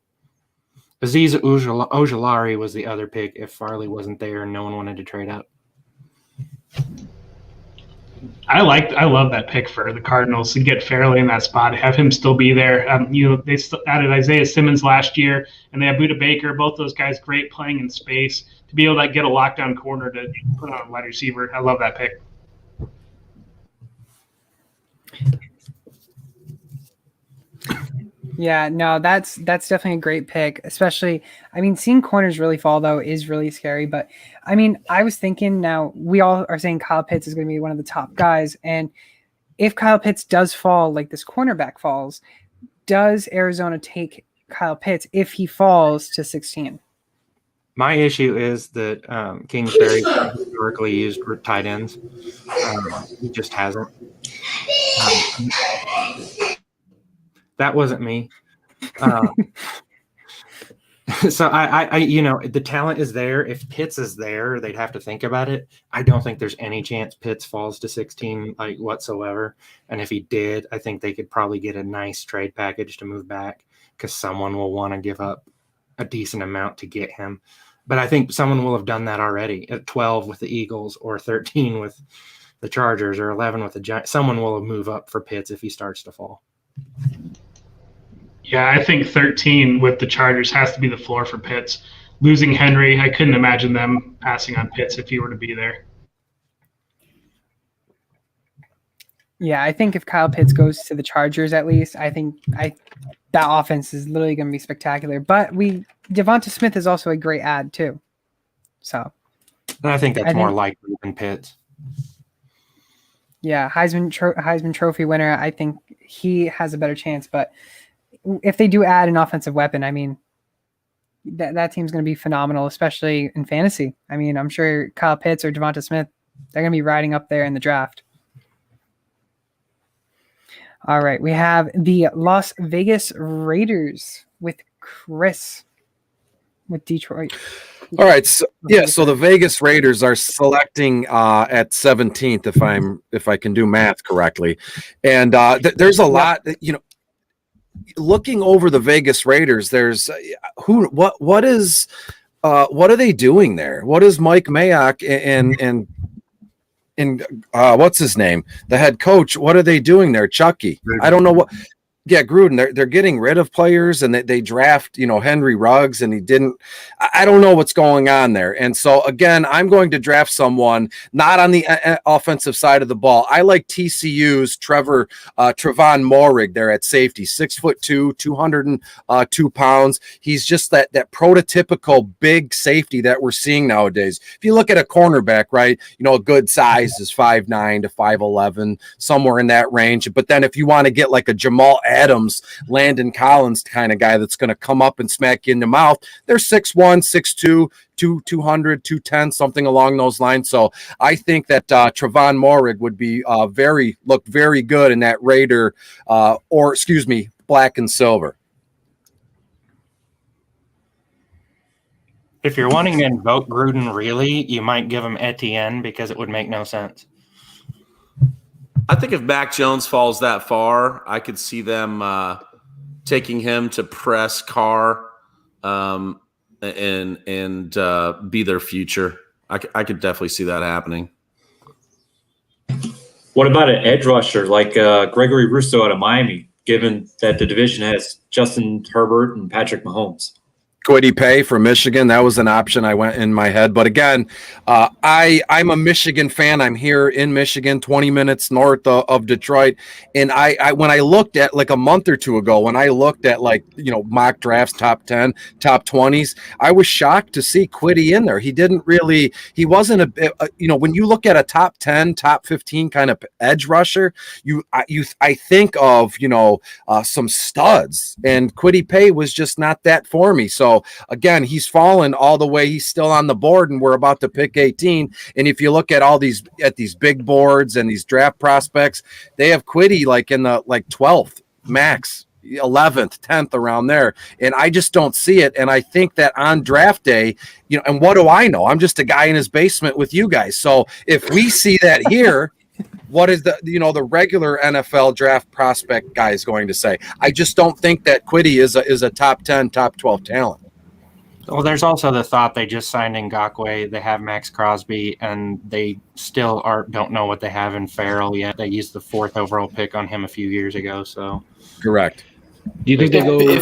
Azeez Ojulari was the other pick if Farley wasn't there and no one wanted to trade up. I love that pick for the Cardinals to get Farley in that spot, have him still be there. They added Isaiah Simmons last year, and they have Budda Baker. Both those guys great playing in space. To be able to get a lockdown corner to put on a wide receiver, I love that pick. Yeah, no, that's definitely a great pick. Especially, seeing corners really fall though is really scary. But I was thinking, now we all are saying Kyle Pitts is going to be one of the top guys, and if Kyle Pitts does fall, like this cornerback falls, does Arizona take Kyle Pitts if he falls to 16? My issue is that Kingsbury historically used tight ends. He just hasn't. That wasn't me. So I the talent is there. If Pitts is there, they'd have to think about it. I don't think there's any chance Pitts falls to 16 whatsoever. And if he did, I think they could probably get a nice trade package to move back because someone will want to give up a decent amount to get him. But I think someone will have done that already at 12 with the Eagles or 13 with the Chargers or 11 with the Giants. Someone will move up for Pitts if he starts to fall. Yeah, I think 13 with the Chargers has to be the floor for Pitts. Losing Henry, I couldn't imagine them passing on Pitts if he were to be there. Yeah, I think if Kyle Pitts goes to the Chargers, at least, that offense is literally going to be spectacular. But Devonta Smith is also a great ad too. So, and I think that's more likely than Pitts. Yeah, Heisman Trophy winner. I think he has a better chance. But if they do add an offensive weapon, that team's going to be phenomenal, especially in fantasy. I'm sure Kyle Pitts or Devonta Smith, they're going to be riding up there in the draft. All right, we have the Las Vegas Raiders with Chris with Detroit. All right, so the Vegas Raiders are selecting at 17th, if I can do math correctly, and there's a lot. Looking over the Vegas Raiders, there's what are they doing there? What is Mike Mayock and what's his name, the head coach? What are they doing there, Chucky? I don't know what. Yeah, Gruden. They're getting rid of players, and they draft, Henry Ruggs, and he didn't. I don't know what's going on there. And so again, I'm going to draft someone not on the offensive side of the ball. I like TCU's Trevon Moehrig there at safety, 6'2", 202 pounds. He's just that prototypical big safety that we're seeing nowadays. If you look at a cornerback, right, a good size is 5'9" to 5'11", somewhere in that range. But then if you want to get like a Jamal Adams, Landon Collins kind of guy that's going to come up and smack you in the mouth, they're 6'1", 6'2", 200, 210, something along those lines. So I think that Trevon Moehrig would be look very good in that Raider, black and silver. If you're wanting to invoke Gruden, really, you might give him Etienne because it would make no sense. I think if Mac Jones falls that far, I could see them taking him to press Carr and be their future. I could definitely see that happening. What about an edge rusher like Gregory Rousseau out of Miami? given that the division has Justin Herbert and Patrick Mahomes. Kwity Paye from Michigan. That was an option I went in my head. But again, I'm a Michigan fan. I'm here in Michigan, 20 minutes north of Detroit. And I when I looked at like a month or two ago, when I looked at like, mock drafts, top 10, top 20s, I was shocked to see Kwity in there. He wasn't when you look at a top 10, top 15 kind of edge rusher, I think of, some studs, and Kwity Paye was just not that for me. So again, he's fallen all the way. He's still on the board, and we're about to pick 18. And if you look at these big boards and these draft prospects, they have Kwity like in the 12th max, 11th, 10th, around there. And I just don't see it. And I think that on draft day, and what do I know? I'm just a guy in his basement with you guys. So if we see that here, what is the regular NFL draft prospect guy is going to say? I just don't think that Kwity is a top 10, top 12 talent. Well, there's also the thought they just signed Ngakoue. They have Max Crosby, and they still don't know what they have in Farrell yet. They used the 4th overall pick on him a few years ago. So correct. Do you think they go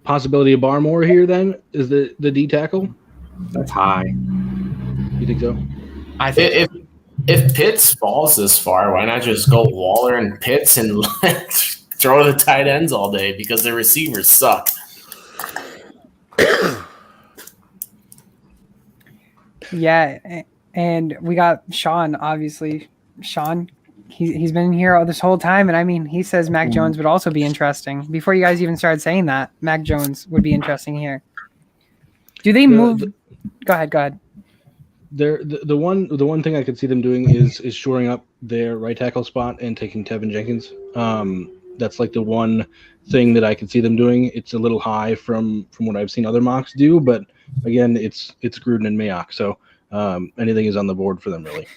possibility of Barmore here? Then is the D tackle? That's high. You think so? I think if Pitts falls this far, why not just go Waller and Pitts and throw the tight ends all day, because the receivers suck. Yeah, and we got Sean, obviously. Sean, he's been here this whole time, and I mean, he says Mac Jones would also be interesting. Before you guys even started saying that, Mac Jones would be interesting here. Do they move? Go ahead. The one thing I could see them doing is shoring up their right tackle spot and taking Tevin Jenkins. That's like the one thing that I could see them doing. It's a little high from what I've seen other mocks do, but again, it's Gruden and Mayock, so anything is on the board for them, really.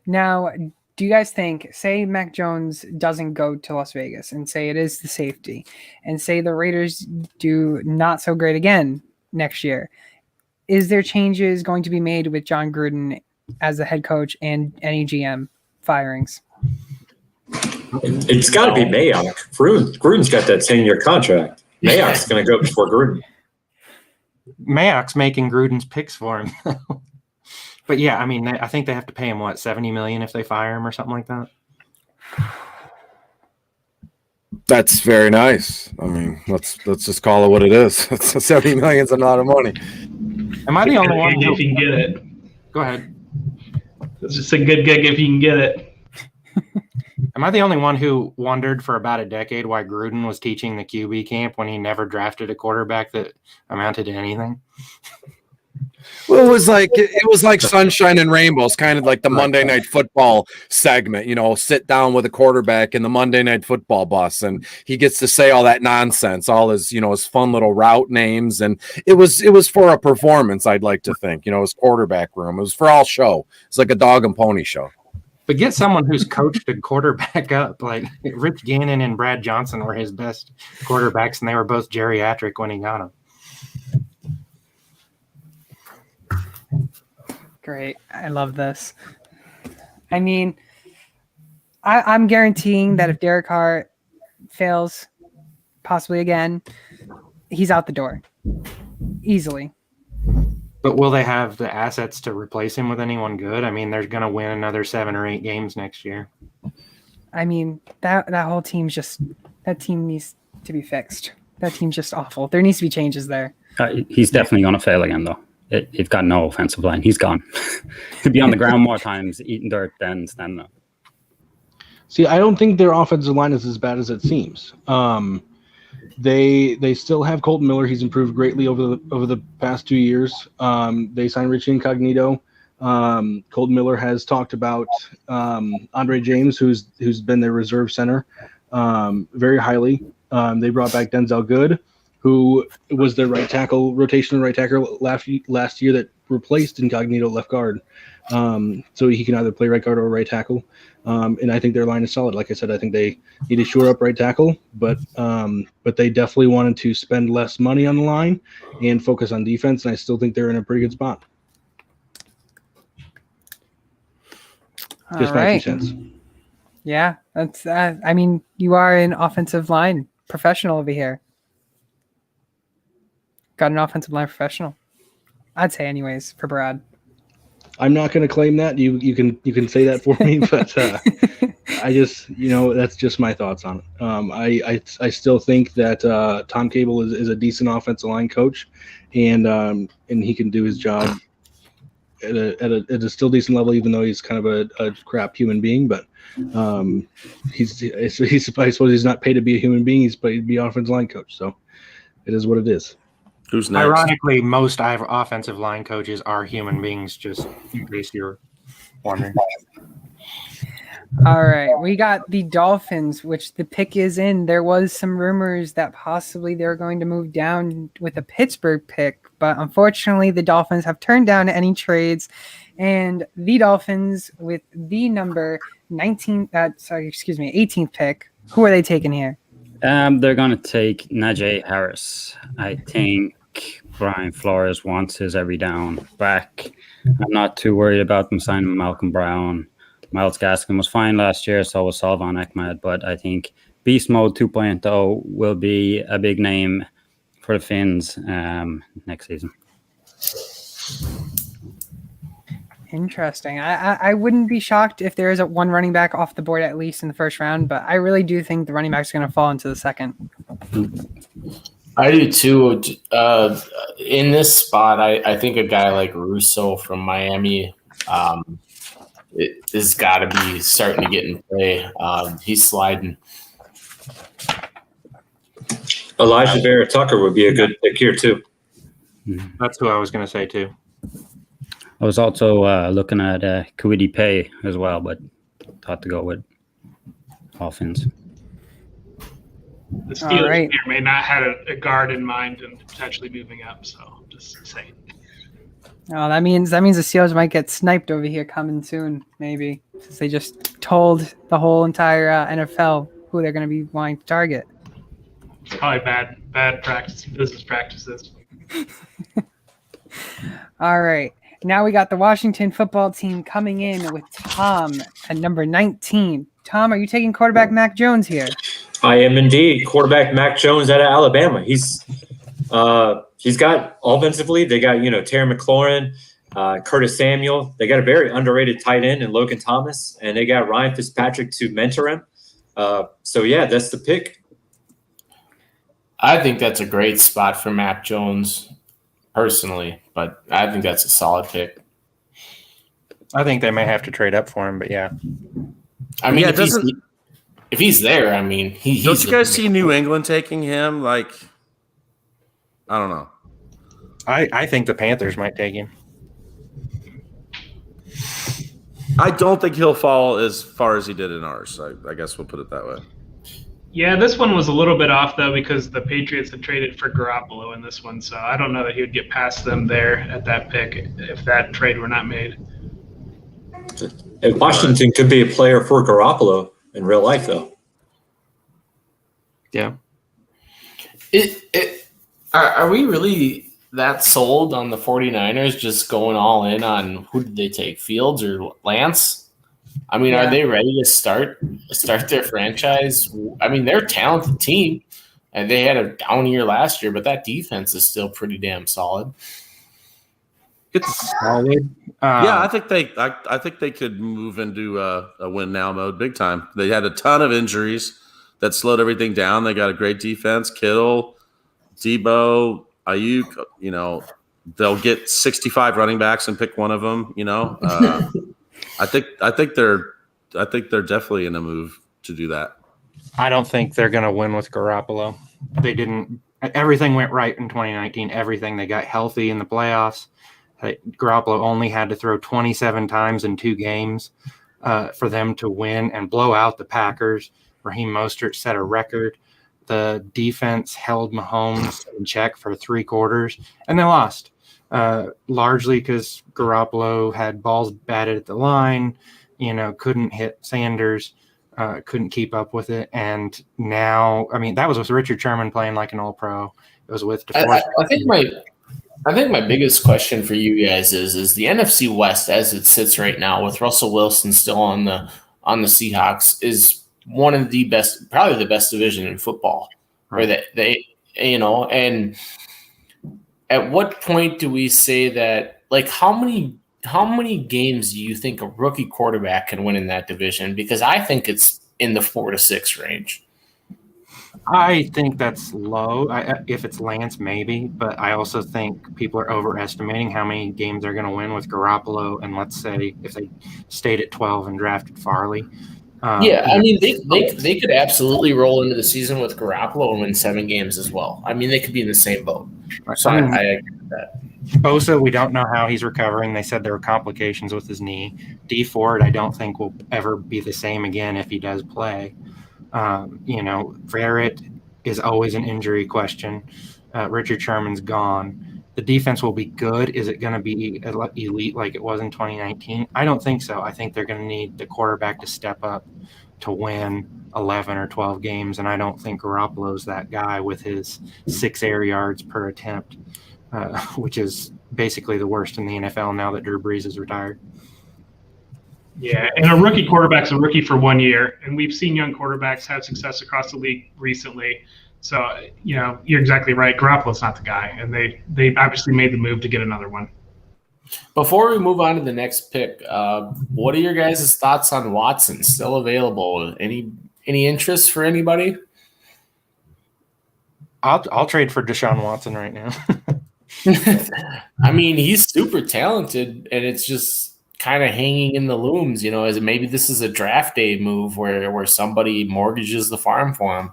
Now, do you guys think, say Mac Jones doesn't go to Las Vegas, and say it is the safety, and say the Raiders do not so great again next year, is there changes going to be made with John Gruden as the head coach and any GM firings? It's got to be Mayock. Gruden's got that 10-year contract. Mayock's going to go before Gruden. Mayock's making Gruden's picks for him. But yeah, I mean, I think they have to pay him $70 million if they fire him or something like that. That's very nice. I mean, let's just call it what it is. $70 million is a lot of money. Am I the only one? If you can get it. Go ahead. It's just a good gig if you can get it. Am I the only one who wondered for about a decade why Gruden was teaching the QB camp when he never drafted a quarterback that amounted to anything? Well, it was like sunshine and rainbows, kind of like the Monday Night Football segment. Sit down with a quarterback in the Monday Night Football bus, and he gets to say all that nonsense, all his his fun little route names, and it was for a performance. I'd like to think, his quarterback room. It was for all show. It's like a dog and pony show. But get someone who's coached a quarterback up. Like Rich Gannon and Brad Johnson were his best quarterbacks, and they were both geriatric when he got them. Great. I love this. I mean, I'm guaranteeing that if Derek Carr fails, possibly again, he's out the door easily. But will they have the assets to replace him with anyone good? I mean, they're going to win another 7 or 8 games next year. I mean, that whole team's that team needs to be fixed. That team's just awful. There needs to be changes there. He's definitely going to fail again, though. He's got no offensive line. He's gone. He'll be on the ground more times eating dirt than standing up. See, I don't think their offensive line is as bad as it seems. They still have Colton Miller. He's improved greatly over the past 2 years. They signed Richie Incognito. Colton Miller has talked about Andre James, who's been their reserve center, very highly. They brought back Denzel Good, who was their rotational right tackle last year that replaced Incognito left guard. So he can either play right guard or right tackle. And I think their line is solid. Like I said, I think they need to shore up right tackle, but they definitely wanted to spend less money on the line and focus on defense. And I still think they're in a pretty good spot. Just my 2 cents. Yeah, that's. I mean, you are an offensive line professional over here. Got an offensive line professional. I'd say, anyways, for Brad. I'm not going to claim that. You can say that for me, but I just that's just my thoughts on it. I still think that Tom Cable is a decent offensive line coach, and he can do his job at a still decent level, even though he's kind of a crap human being. But he's I suppose he's not paid to be a human being. He's paid to be an offensive line coach. So it is what it is. Who's next? Ironically, most offensive line coaches are human beings, just in case you're wondering. All right, we got the Dolphins, which the pick is in. There was some rumors that possibly they're going to move down with a Pittsburgh pick, but unfortunately the Dolphins have turned down any trades, and the Dolphins with the number 18th pick. Who are they taking here? They're going to take Najee Harris. I think Brian Flores wants his every down back. I'm not too worried about them signing Malcolm Brown. Myles Gaskin was fine last year, so was Salvon Ahmed, but I think Beast Mode 2.0 will be a big name for the Finns next season. Interesting. I wouldn't be shocked if there is one running back off the board at least in the first round, but I really do think the running back is going to fall into the second. I do too. In this spot, I think a guy like Russo from Miami has got to be starting to get in play. He's sliding. Elijah Vera Tucker would be a good pick here too. That's who I was going to say too. I was also looking at Kwity Paye as well, but thought to go with Dolphins. The Steelers right. may not have a guard in mind and potentially moving up. So just saying. Oh, that means the Steelers might get sniped over here coming soon, maybe, since they just told the whole entire NFL who they're going to be wanting to target. It's probably bad business practices. All right. Now we got the Washington football team coming in with Tom at number 19. Tom, are you taking quarterback Mac Jones here? I am indeed. Quarterback Mac Jones out of Alabama. He's got offensively, they got, Terry McLaurin, Curtis Samuel. They got a very underrated tight end in Logan Thomas, and they got Ryan Fitzpatrick to mentor him. So, yeah, that's the pick. I think that's a great spot for Mac Jones personally, but I think that's a solid pick. I think they may have to trade up for him, but yeah. I mean, if he's there, I mean, he's. Don't you guys see New England taking him? Like, I don't know. I think the Panthers might take him. I don't think he'll fall as far as he did in ours. I guess we'll put it that way. Yeah, this one was a little bit off, though, because the Patriots had traded for Garoppolo in this one. So I don't know that he would get past them there at that pick if that trade were not made. And Washington could be a player for Garoppolo in real life, though. Yeah. Are we really that sold on the 49ers just going all in on who did they take, Fields or Lance? I mean, Are they ready to start their franchise? I mean, they're a talented team, and they had a down year last year, but that defense is still pretty damn solid. It's solid. Yeah, I think they could move into a win now mode big time. They had a ton of injuries that slowed everything down. They got a great defense. Kittle, Debo, Ayuk. They'll get 65 running backs and pick one of them. I think they're definitely in a move to do that. I don't think they're going to win with Garoppolo. They didn't. Everything went right in 2019. Everything. They got healthy in the playoffs. Garoppolo only had to throw 27 times in 2 games for them to win and blow out the Packers. Raheem Mostert set a record. The defense held Mahomes in check for 3 quarters, and they lost. Largely because Garoppolo had balls batted at the line, couldn't hit Sanders, couldn't keep up with it. And now, I mean, that was with Richard Sherman playing like an all-pro. It was with DeForest. I think my biggest question for you guys is the NFC West as it sits right now with Russell Wilson still on on the Seahawks is one of the best, probably the best division in football. Right. Or that they, and at what point do we say that, like, how many games do you think a rookie quarterback can win in that division? Because I think it's in the 4 to 6 range. I think that's low. If it's Lance, maybe, but I also think people are overestimating how many games they're going to win with Garoppolo. And let's say if they stayed at 12 and drafted Farley. Yeah, I mean, they could absolutely roll into the season with Garoppolo and win 7 games as well. I mean, they could be in the same boat. So I agree with that. Bosa, we don't know how he's recovering. They said there were complications with his knee. D Ford, I don't think will ever be the same again if he does play. Verrett is always an injury question. Richard Sherman's gone. The defense will be good. Is it going to be elite like it was in 2019? I don't think so. I think they're going to need the quarterback to step up to win 11 or 12 games, and I don't think Garoppolo's that guy with his 6 air yards per attempt, which is basically the worst in the NFL now that Drew Brees is retired. Yeah, and a rookie quarterback's a rookie for 1 year, and we've seen young quarterbacks have success across the league recently. So, you're exactly right. Garoppolo's not the guy, and they obviously made the move to get another one. Before we move on to the next pick, what are your guys' thoughts on Watson? Still available? Any interest for anybody? I'll trade for Deshaun Watson right now. I mean, he's super talented, and it's just kind of hanging in the looms, as maybe this is a draft day move where somebody mortgages the farm for him.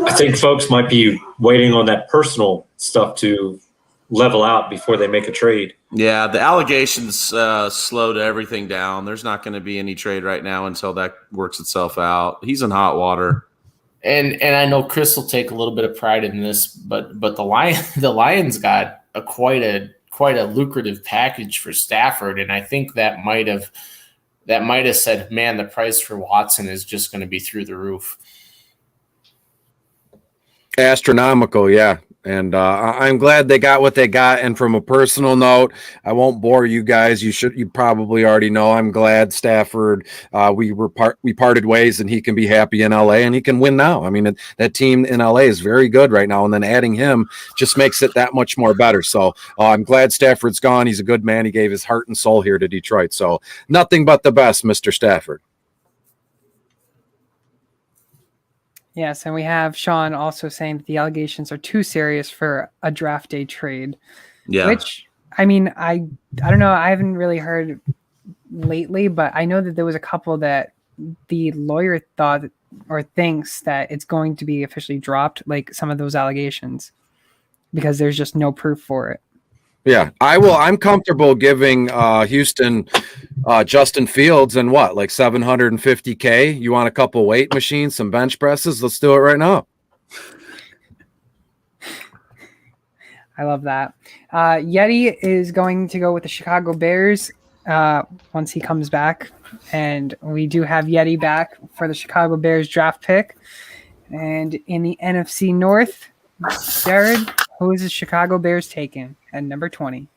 I think folks might be waiting on that personal stuff to level out before they make a trade. Yeah, the allegations slowed everything down. There's not going to be any trade right now until that works itself out. He's in hot water. And I know Chris will take a little bit of pride in this, but the Lions got quite a lucrative package for Stafford, and I think that might have said, man, the price for Watson is just going to be through the roof. Astronomical, yeah. And I'm glad they got what they got. And from a personal note, I won't bore you guys. You probably already know. I'm glad Stafford. We parted ways, and he can be happy in LA, and he can win now. I mean, that team in LA is very good right now, and then adding him just makes it that much more better. So I'm glad Stafford's gone. He's a good man. He gave his heart and soul here to Detroit. So nothing but the best, Mr. Stafford. Yes, and we have Sean also saying that the allegations are too serious for a draft day trade. Yeah. Which, I mean, I don't know. I haven't really heard lately, but I know that there was a couple that the lawyer thought or thinks that it's going to be officially dropped, like some of those allegations, because there's just no proof for it. Yeah, I'm comfortable giving Houston Justin Fields and like $750K. You want a couple weight machines, some bench presses? Let's do it right now. I love that. Yeti is going to go with the Chicago Bears once he comes back, and we do have Yeti back for the Chicago Bears draft pick. And in the NFC North, Jared, who is the Chicago Bears taking at number 20?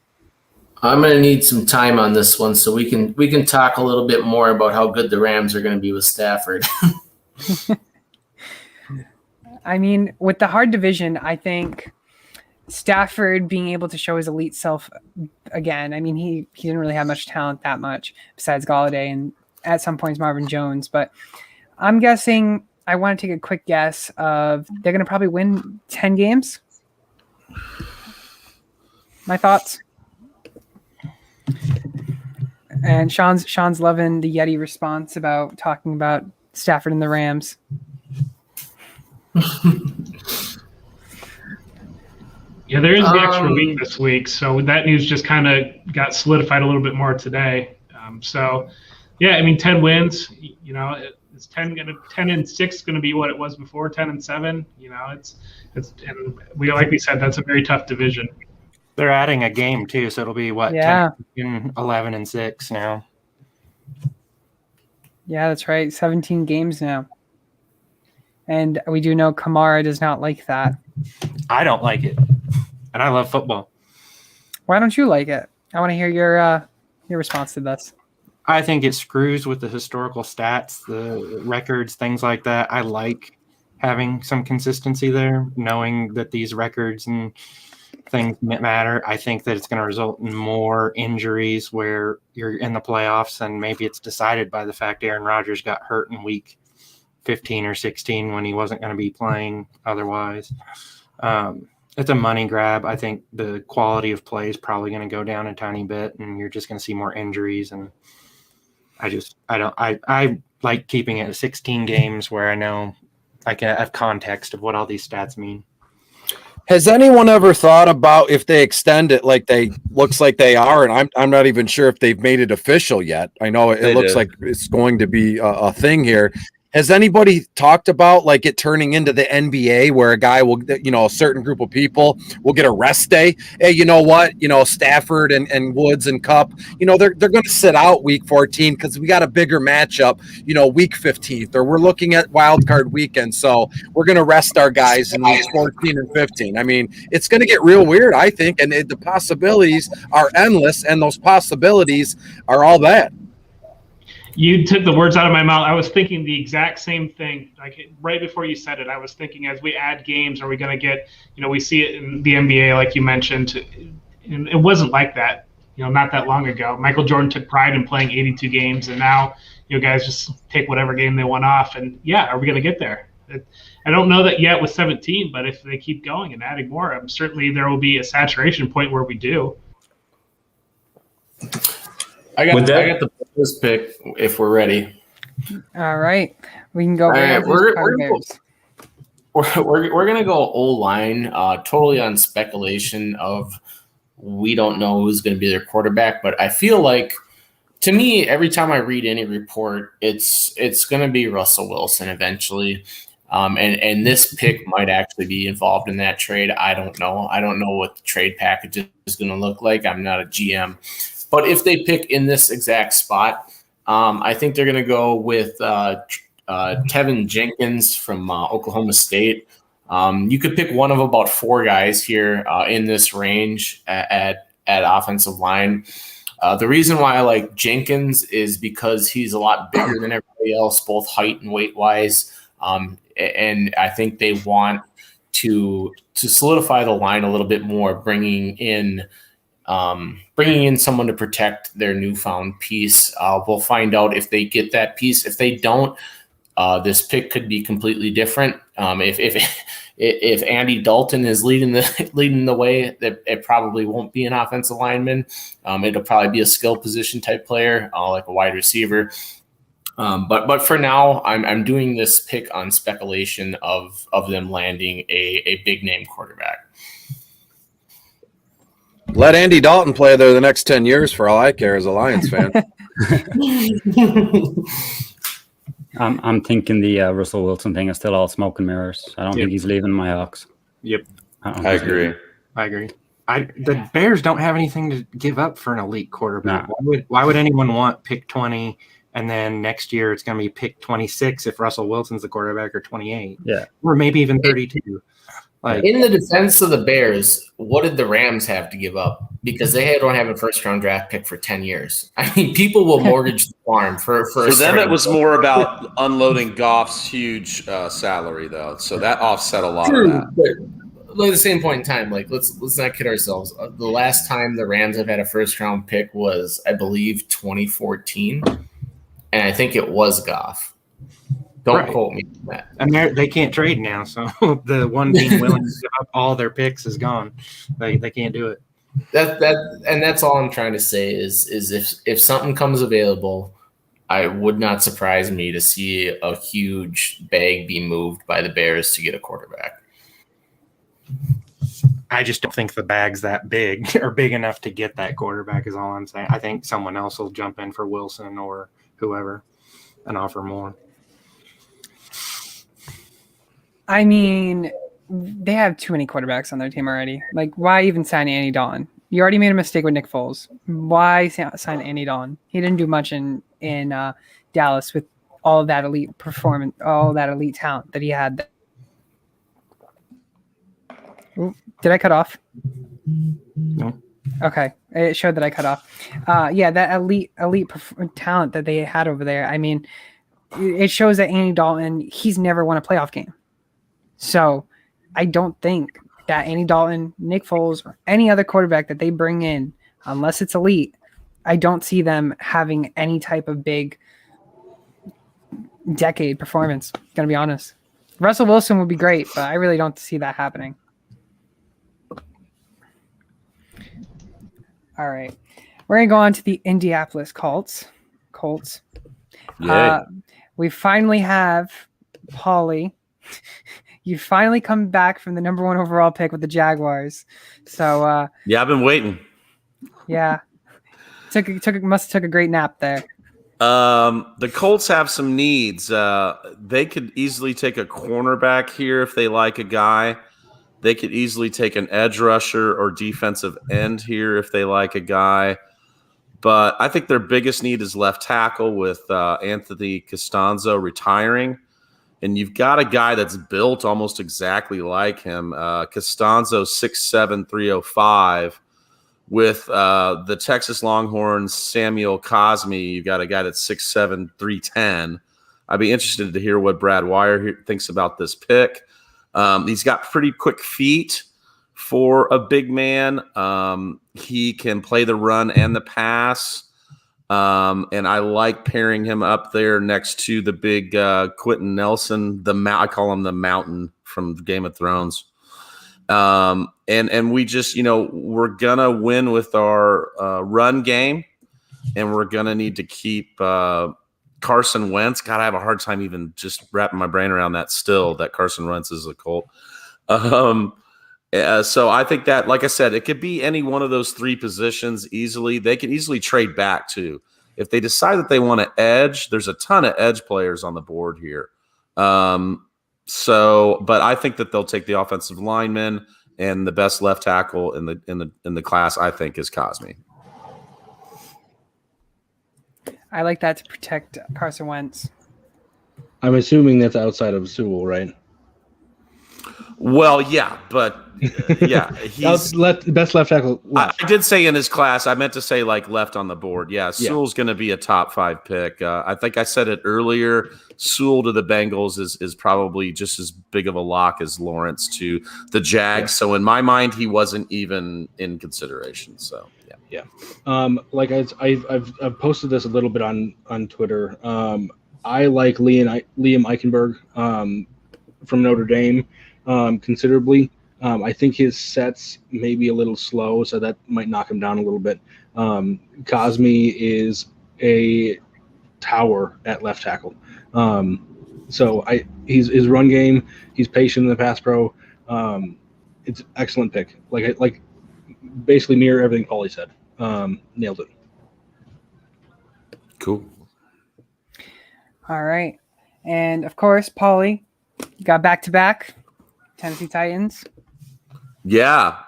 I'm going to need some time on this one, so we can talk a little bit more about how good the Rams are going to be with Stafford. I mean, with the hard division, I think Stafford being able to show his elite self again. I mean, he didn't really have much talent that much besides Galladay and at some points Marvin Jones, but I'm guessing. I want to take a quick guess of they're going to probably win 10 games. My thoughts. And Sean's loving the Yeti response about talking about Stafford and the Rams. Yeah, there is the extra week this week, so that news just kind of got solidified a little bit more today. Yeah, I mean, 10 wins. Is 10 and 6 going to be what it was before? 10 and 7. It's and like we said, that's a very tough division. They're adding a game too, so it'll be what? Yeah. 10, 11 and 6 now. Yeah, that's right. 17 games now. And we do know Kamara does not like that. I don't like it, and I love football. Why don't you like it? I want to hear your response to this. I think it screws with the historical stats, the records, things like that. I like having some consistency there, knowing that these records and things matter. I think that it's going to result in more injuries where you're in the playoffs and maybe it's decided by the fact Aaron Rodgers got hurt in week 15 or 16 when he wasn't going to be playing otherwise. It's a money grab. I think the quality of play is probably going to go down a tiny bit, and you're just going to see more injuries. And I like keeping it at 16 games where I know I can have context of what all these stats mean. Has anyone ever thought about if they extend it like they looks like they are, and I'm not even sure if they've made it official yet. I know it looks like it's going to be a thing here. Has anybody talked about like it turning into the NBA where a guy will, a certain group of people will get a rest day? Hey, you know what? Stafford and Woods and Cup, they're going to sit out week 14 because we got a bigger matchup, week 15th, or we're looking at wild card weekend. So we're going to rest our guys in weeks 14 and 15. I mean, it's going to get real weird, I think. And the possibilities are endless. And those possibilities are all that. You took the words out of my mouth. I was thinking the exact same thing. Like right before you said it, I was thinking as we add games, are we going to get, we see it in the NBA, like you mentioned. And it wasn't like that, not that long ago. Michael Jordan took pride in playing 82 games, and now, guys just take whatever game they want off. And yeah, are we going to get there? I don't know that yet with 17, but if they keep going and adding more, certainly there will be a saturation point where we do. I got the Bears pick if we're ready. All right, we can go. All right, we're gonna go O-line, totally on speculation of we don't know who's going to be their quarterback, but I feel like, to me, every time I read any report, it's going to be Russell Wilson eventually. And this pick might actually be involved in that trade. I don't know. I don't know what the trade package is going to look like. I'm not a GM. But if they pick in this exact spot, I think they're going to go with Tevin Jenkins from Oklahoma State. You could pick one of about four guys here in this range at offensive line. The reason why I like Jenkins is because he's a lot bigger than everybody else, both height and weight-wise. And I think they want to solidify the line a little bit more, bringing in someone to protect their newfound piece. We'll find out if they get that piece. If they don't, this pick could be completely different. If Andy Dalton is leading the way, it probably won't be an offensive lineman. It'll probably be a skill position type player, like a wide receiver. But for now, I'm doing this pick on speculation of them landing a big name quarterback. Let Andy Dalton play there the next 10 years for all I care as a Lions fan. I'm thinking the Russell Wilson thing is still all smoke and mirrors. I don't think he's leaving my Hawks. Yep. I agree. The Bears don't have anything to give up for an elite quarterback. Nah. Why would anyone want pick 20 and then next year it's going to be pick 26 if Russell Wilson's the quarterback, or 28? Yeah. Or maybe even 32. In the defense of the Bears, what did the Rams have to give up? Because they don't have a first-round draft pick for 10 years. I mean, people will mortgage the farm for them. It was more about unloading Goff's huge salary, though. So that offset a lot of that. But at the same point in time, let's not kid ourselves. The last time the Rams have had a first-round pick was, I believe, 2014, and I think it was Goff. Don't quote me on that. And they can't trade now, so the one team willing to give up all their picks is gone. They can't do it. That's all I'm trying to say is if something comes available, I would not surprise me to see a huge bag be moved by the Bears to get a quarterback. I just don't think the bag's that big or big enough to get that quarterback is all I'm saying. I think someone else will jump in for Wilson or whoever and offer more. I mean, they have too many quarterbacks on their team already. Like, why even sign Andy Dalton? You already made a mistake with Nick Foles. Why sign Andy Dalton? He didn't do much in Dallas with all of that elite performance, all that elite talent that he had. Ooh, did I cut off? No. Okay. It showed that I cut off. Yeah, that elite talent that they had over there. I mean, it shows that Andy Dalton, he's never won a playoff game. So I don't think that Andy Dalton, Nick Foles, or any other quarterback that they bring in, unless it's elite, I don't see them having any type of big decade performance, gonna be honest. Russell Wilson would be great, but I really don't see that happening. All right. We're going to go on to the Indianapolis Colts. Yay. We finally have Paulie. You finally come back from the number 1 overall pick with the Jaguars. So Yeah, I've been waiting. yeah. Must have took a great nap there. The Colts have some needs. They could easily take a cornerback here if they like a guy. They could easily take an edge rusher or defensive end here if they like a guy. But I think their biggest need is left tackle with Anthony Costanzo retiring. And you've got a guy that's built almost exactly like him. Costanzo 6'7", 305. With the Texas Longhorns, Samuel Cosme, you've got a guy that's 6'7", 310. I'd be interested to hear what Brad Wire thinks about this pick. He's got pretty quick feet for a big man. He can play the run and the pass. And I like pairing him up there next to the big Quentin Nelson. I call him the Mountain from Game of Thrones. And we just, we're going to win with our run game, and we're going to need to keep Carson Wentz. God, I have a hard time even just wrapping my brain around that still, that Carson Wentz is a Colt. So I think that, like I said, it could be any one of those 3 positions easily. They could easily trade back too. If they decide that they want to edge, there's a ton of edge players on the board here. But I think that they'll take the offensive lineman, and the best left tackle in the class, I think, is Cosme. I like that to protect Carson Wentz. I'm assuming that's outside of Sewell, right? Well, yeah, but yeah, he's best left tackle. I did say in his class. I meant to say like left on the board. Yeah, Sewell's going to be a top 5 pick. I think I said it earlier. Sewell to the Bengals is probably just as big of a lock as Lawrence to the Jags. Yeah. So in my mind, he wasn't even in consideration. So yeah. Like I've posted this a little bit on Twitter. I like Liam Eichenberg from Notre Dame considerably. I think his sets may be a little slow, so that might knock him down a little bit. Cosme is a tower at left tackle. So his run game, he's patient in the pass pro. It's an excellent pick. Like basically mirror everything Paulie said. Nailed it. Cool. All right. And of course, Paulie got back-to-back Tennessee Titans. Yeah.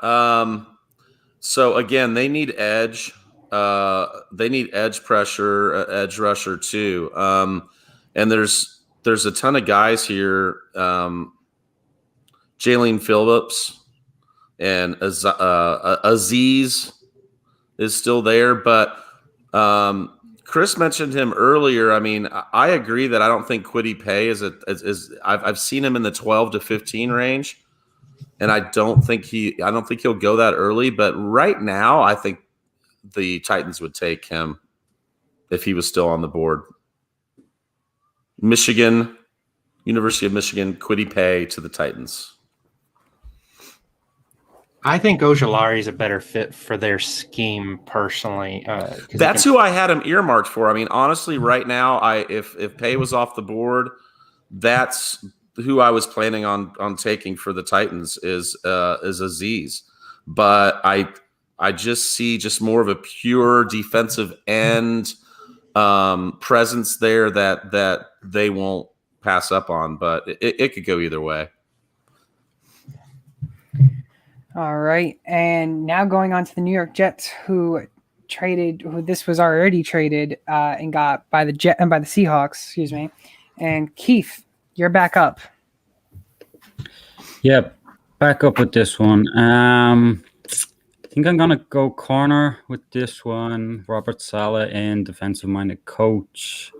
So again, they need edge. They need edge pressure, edge rusher too. And there's a ton of guys here. Jalen Phillips and Aziz is still there, but Chris mentioned him earlier. I mean, I agree that I don't think Kwity Paye is I've seen him in the 12 to 15 range, and I don't think he'll go that early. But right now, I think the Titans would take him if he was still on the board. University of Michigan, Kwity Paye to the Titans. I think Ojulari is a better fit for their scheme personally. That's who I had him earmarked for. I mean, honestly, right now, if Paye was off the board, that's who I was planning on taking for the Titans is Aziz. But I just see just more of a pure defensive end presence there that they won't pass up on. But it could go either way. All right, and now going on to the New York Jets, who this was already traded and got by the Seahawks, excuse me. And Keith, you're back up. Yeah, back up with this one. think I'm gonna go corner with this one. Robert Saleh and defensive-minded coach.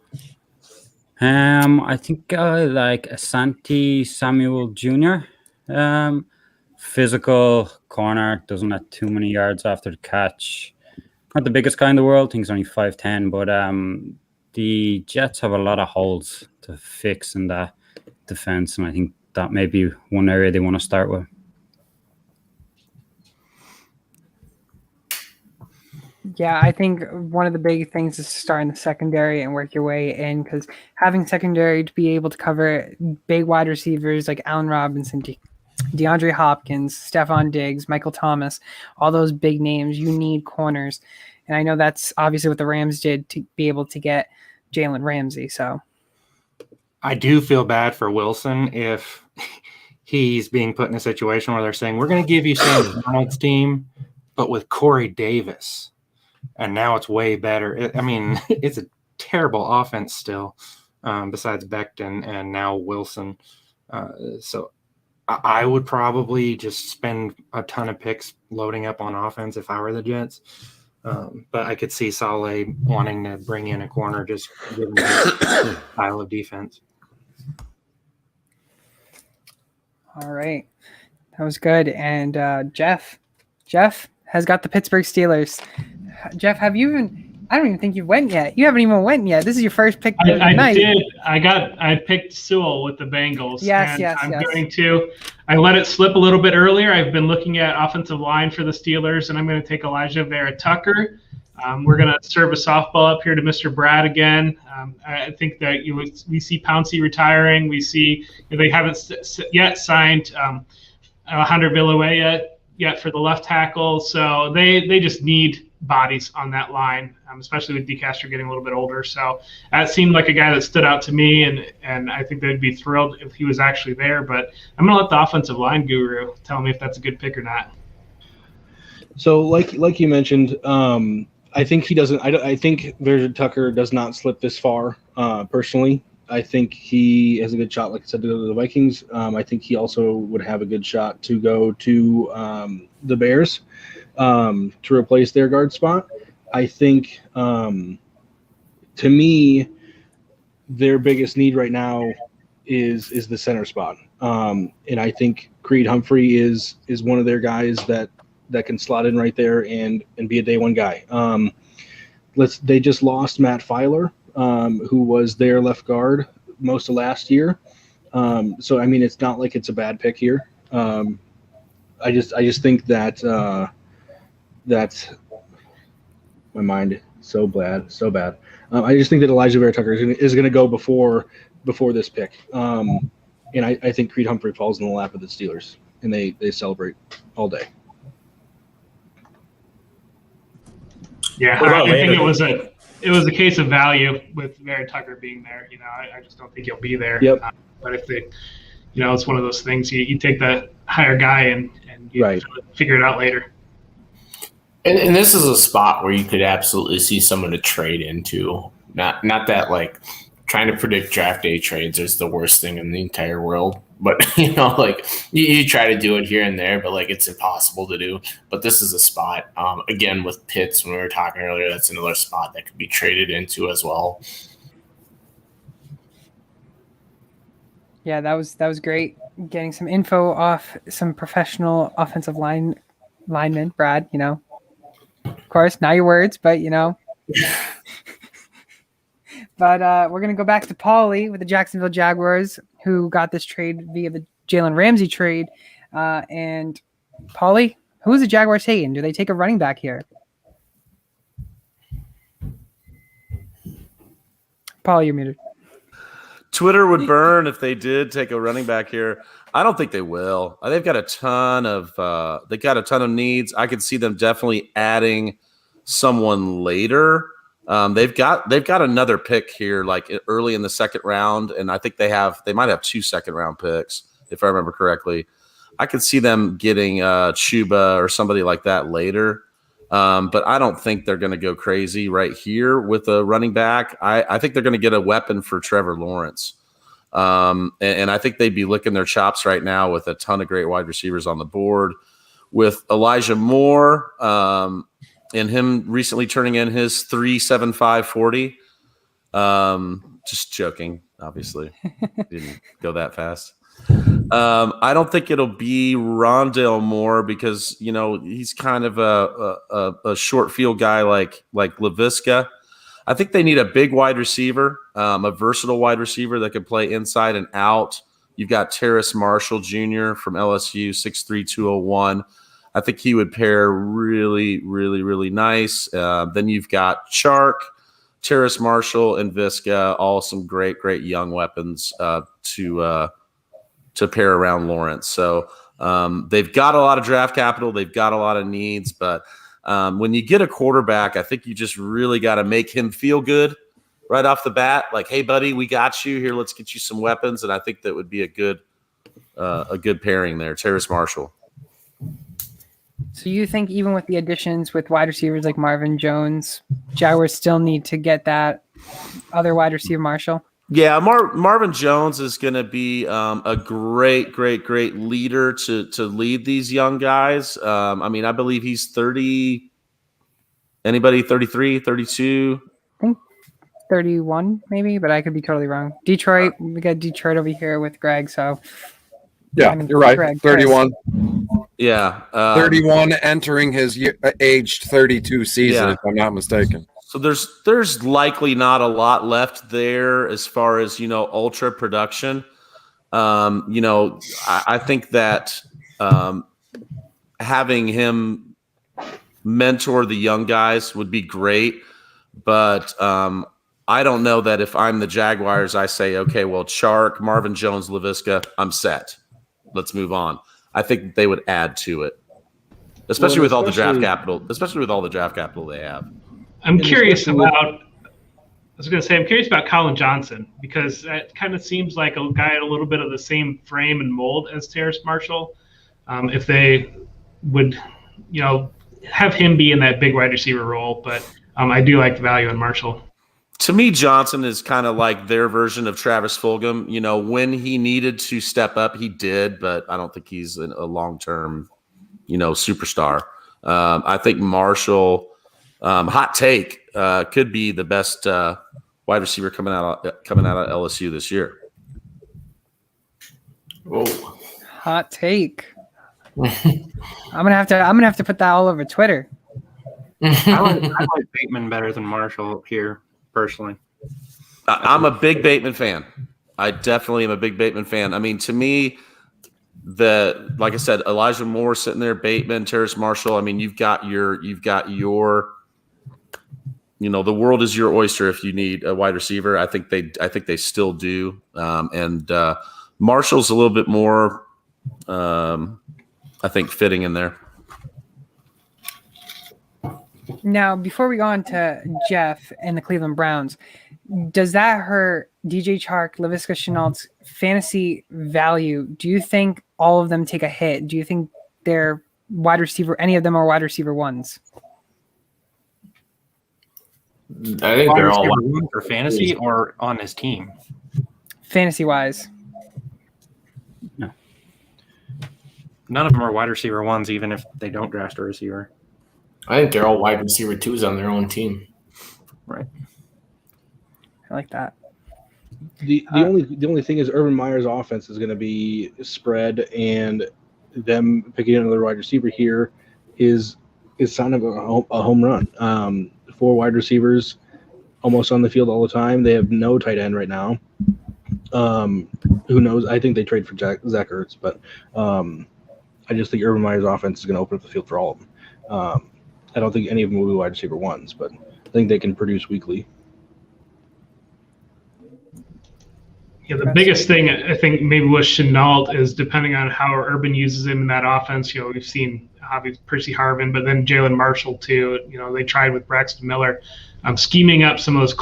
I think I like Asante Samuel Jr. Physical corner, doesn't have too many yards after the catch. Not the biggest guy in the world. I think he's only 5'10", but the Jets have a lot of holes to fix in that defense, and I think that may be one area they want to start with. Yeah, I think one of the big things is to start in the secondary and work your way in, because having secondary to be able to cover big wide receivers like Allen Robinson, DeAndre Hopkins, Stephon Diggs, Michael Thomas, all those big names, you need corners. And I know that's obviously what the Rams did to be able to get Jalen Ramsey. So I do feel bad for Wilson if he's being put in a situation where they're saying, we're going to give you Sam Darnold's team, but with Corey Davis. And now it's way better. It's a terrible offense still, besides Becton and now Wilson. So I would probably just spend a ton of picks loading up on offense if I were the Jets. But I could see Saleh wanting to bring in a corner, just given the style of defense. all right, that was good. And Jeff has got the Pittsburgh Steelers. Jeff, have you even? I don't even think you went yet. You haven't even went yet. This is your first pick of the night. I did. I picked Sewell with the Bengals. Yes. I let it slip a little bit earlier. I've been looking at offensive line for the Steelers, and I'm going to take Elijah Vera Tucker. We're going to serve a softball up here to Mr. Brad again. I think that we see Pouncey retiring. We see they haven't yet signed Alejandro Villanueva yet for the left tackle. So they just need bodies on that line, especially with DeCastro getting a little bit older. So that seemed like a guy that stood out to me, and I think they'd be thrilled if he was actually there. But I'm going to let the offensive line guru tell me if that's a good pick or not. So like you mentioned, I think he doesn't. I think Vera Tucker does not slip this far. Personally, I think he has a good shot, like I said, to go to the Vikings. I think he also would have a good shot to go to the Bears to replace their guard spot. I think, to me, their biggest need right now is the center spot, and I think Creed Humphrey is one of their guys that can slot in right there and be a day one guy. They just lost Matt Filer, who was their left guard most of last year. So I mean, it's not like it's a bad pick here. I just think that that's my mind so bad. I just think that Elijah Vera Tucker is going to go before this pick. And I think Creed Humphrey falls in the lap of the Steelers, and they celebrate all day. Yeah, I think it was a case of value with Vera Tucker being there. I just don't think he'll be there. Yep. But if they, it's one of those things. You take the higher guy and you figure it out later. And this is a spot where you could absolutely see someone to trade into. Not that like trying to predict draft day trades is the worst thing in the entire world. But you try to do it here and there, but it's impossible to do. But this is a spot. Again, with Pitts, when we were talking earlier, that's another spot that could be traded into as well. Yeah, that was great. Getting some info off some professional offensive linemen, Brad. Of course, not your words, but But we're going to go back to Paulie with the Jacksonville Jaguars, who got this trade via the Jalen Ramsey trade. And Paulie, who is the Jaguars taking? Do they take a running back here? Paulie, you're muted. Twitter would burn if they did take a running back here. I don't think they will. They've got a ton of needs. I could see them definitely adding someone later. They've got another pick here, early in the second round, and I think they might have 2 second-round picks, if I remember correctly. I could see them getting Chuba or somebody like that later, but I don't think they're going to go crazy right here with a running back. I think they're going to get a weapon for Trevor Lawrence, and I think they'd be licking their chops right now with a ton of great wide receivers on the board. with Elijah Moore and him recently turning in his 3.75 40. Just joking, obviously. Didn't go that fast. I don't think it'll be Rondale Moore because, you know, he's kind of a short field guy like Laviska. I think they need a big wide receiver, a versatile wide receiver that can play inside and out. You've got Terrace Marshall Jr. from LSU, 6'3", 201. I think he would pair really, really, really nice. Then you've got Chark, Terrace Marshall, and Viska, all some great, great young weapons to pair around Lawrence. So they've got a lot of draft capital. They've got a lot of needs. But when you get a quarterback, I think you just really got to make him feel good right off the bat. Like, hey, buddy, we got you here. Let's get you some weapons. And I think that would be a good pairing there, Terrace Marshall. So you think even with the additions with wide receivers like Marvin Jones, Jaguars still need to get that other wide receiver, Marshall? Yeah, Marvin Jones is going to be a great, great, great leader to lead these young guys. I mean, I believe he's 30. Anybody 33, 32? I think 31 maybe, but I could be totally wrong. Detroit, we got Detroit over here with Greg, so. Yeah, you're right. Greg, 31. Yeah. 31 entering his aged 32 season, if I'm not mistaken. So there's likely not a lot left there as far as, you know, ultra production. You know, I think that having him mentor the young guys would be great. But I don't know that if I'm the Jaguars, I say, okay, well, Chark, Marvin Jones, Laviska, I'm set. Let's move on. I think they would add to it, especially with all the draft capital, they have. I'm curious about Colin Johnson because that kind of seems like a guy in a little bit of the same frame and mold as Terrace Marshall. If they would, you know, have him be in that big wide receiver role, but I do like the value in Marshall. To me, Johnson is kind of like their version of Travis Fulgham. You know, when he needed to step up, he did, but I don't think he's a long-term, you know, superstar. I think Marshall, hot take, could be the best wide receiver coming out of LSU this year. Whoa. Hot take. I'm gonna have to put that all over Twitter. I like Bateman better than Marshall here, personally. I'm a big Bateman fan. I definitely am a big Bateman fan. I mean, to me, like I said, Elijah Moore sitting there, Bateman, Terrace Marshall. I mean, you've got your, you know, the world is your oyster if you need a wide receiver. I think they still do. And Marshall's a little bit more, I think, fitting in there. Now, before we go on to Jeff and the Cleveland Browns, does that hurt DJ Chark, Laviska Shenault's fantasy value? Do you think all of them take a hit? Do you think they're wide receiver? Any of them are wide receiver ones? I think they're all one for fantasy or on his team. Fantasy wise, no. None of them are wide receiver ones, even if they don't draft a receiver. I think they're all wide receiver twos on their own team. Right. I like that. The only thing is Urban Meyer's offense is going to be spread, and them picking another wide receiver here is kind of a home run. 4 wide receivers almost on the field all the time. They have no tight end right now. Who knows? I think they trade for Zach Ertz, but I just think Urban Meyer's offense is going to open up the field for all of them. I don't think any of them will be wide receiver ones, but I think they can produce weekly. Yeah, the biggest thing I think maybe with Shenault is depending on how Urban uses him in that offense. You know, we've seen obviously Percy Harvin, but then Jalen Marshall too. You know, they tried with Braxton Miller, scheming up some of those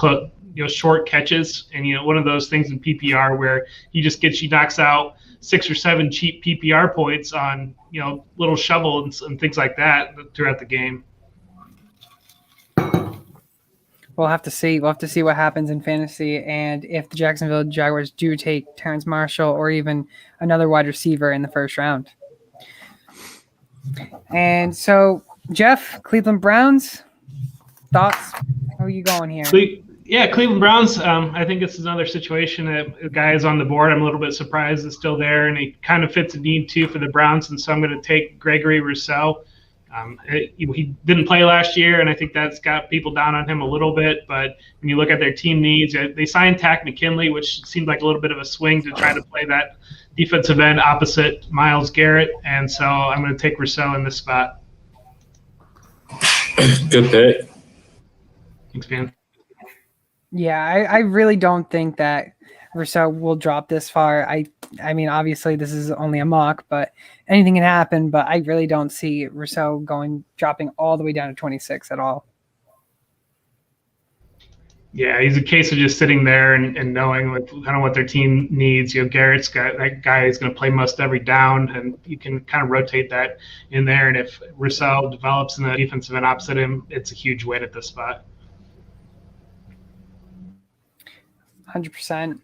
short catches, and you know, one of those things in PPR where he knocks out 6 or 7 cheap PPR points on, you know, little shovel and things like that throughout the game. We'll have to see. We'll have to see what happens in fantasy, and if the Jacksonville Jaguars do take Terrace Marshall or even another wide receiver in the first round. And so, Jeff, Cleveland Browns, thoughts? How are you going here? Yeah, Cleveland Browns. I think this is another situation that a guy is on the board. I'm a little bit surprised it's still there, and he kind of fits a need too for the Browns. And so I'm going to take Gregory Rousseau. He didn't play last year, and I think that's got people down on him a little bit. But when you look at their team needs, they signed Tack McKinley, which seemed like a little bit of a swing to try to play that defensive end opposite Myles Garrett. And so I'm going to take Rousseau in this spot. Good pick. Thanks, man. Yeah, I really don't think that Rousseau will drop this far. I mean, obviously this is only a mock, but anything can happen. But I really don't see Rousseau dropping all the way down to 26 at all. Yeah, he's a case of just sitting there and knowing kind of what their team needs. Garrett's got that guy is going to play most every down, and you can kind of rotate that in there. And if Rousseau develops in the defensive end opposite him, it's a huge win at this spot. 100%.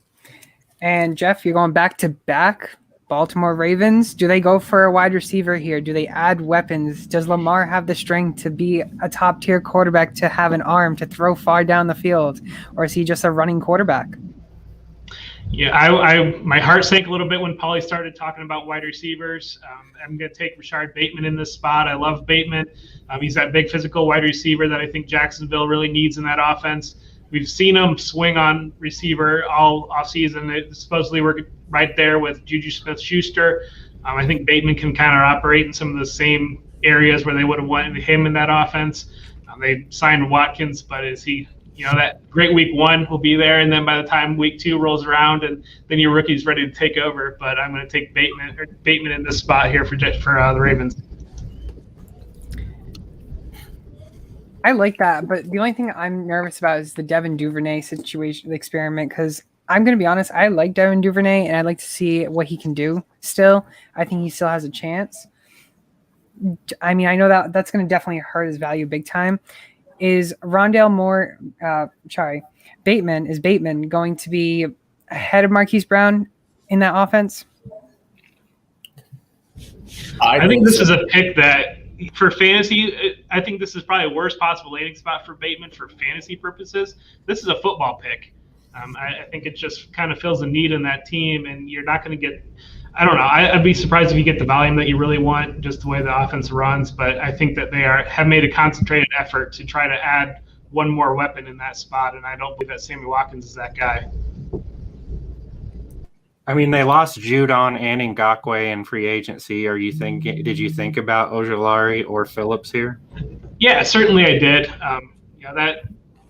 And Jeff, you're going back to back Baltimore Ravens. Do they go for a wide receiver here? Do they add weapons? Does Lamar have the strength to be a top tier quarterback, to have an arm to throw far down the field? Or is he just a running quarterback? Yeah, my heart sank a little bit when Paulie started talking about wide receivers. I'm going to take Rashard Bateman in this spot. I love Bateman. He's that big physical wide receiver that I think Jacksonville really needs in that offense. We've seen him swing on receiver all offseason. They supposedly were right there with Juju Smith-Schuster. I think Bateman can kind of operate in some of the same areas where they would have wanted him in that offense. They signed Watkins, but is he, that great week one will be there, and then by the time week two rolls around, and then your rookie's ready to take over. But I'm going to take Bateman in this spot here for the Ravens. I like that, but the only thing I'm nervous about is the Devin Duvernay situation, the experiment, because I'm going to be honest, I like Devin Duvernay, and I'd like to see what he can do still. I think he still has a chance. I mean, I know that's going to definitely hurt his value big time. Is Bateman going to be ahead of Marquise Brown in that offense? I think this is a pick that, for fantasy, I think this is probably the worst possible landing spot for Bateman for fantasy purposes. This is a football pick. I think it just kind of fills a need in that team, and you're not going to get – I don't know. I'd be surprised if you get the volume that you really want, just the way the offense runs. But I think that they have made a concentrated effort to try to add one more weapon in that spot, and I don't believe that Sammy Watkins is that guy. I mean, they lost Judon and Ngakoue in free agency. Did you think about Ojulari or Phillips here? Yeah, certainly I did. That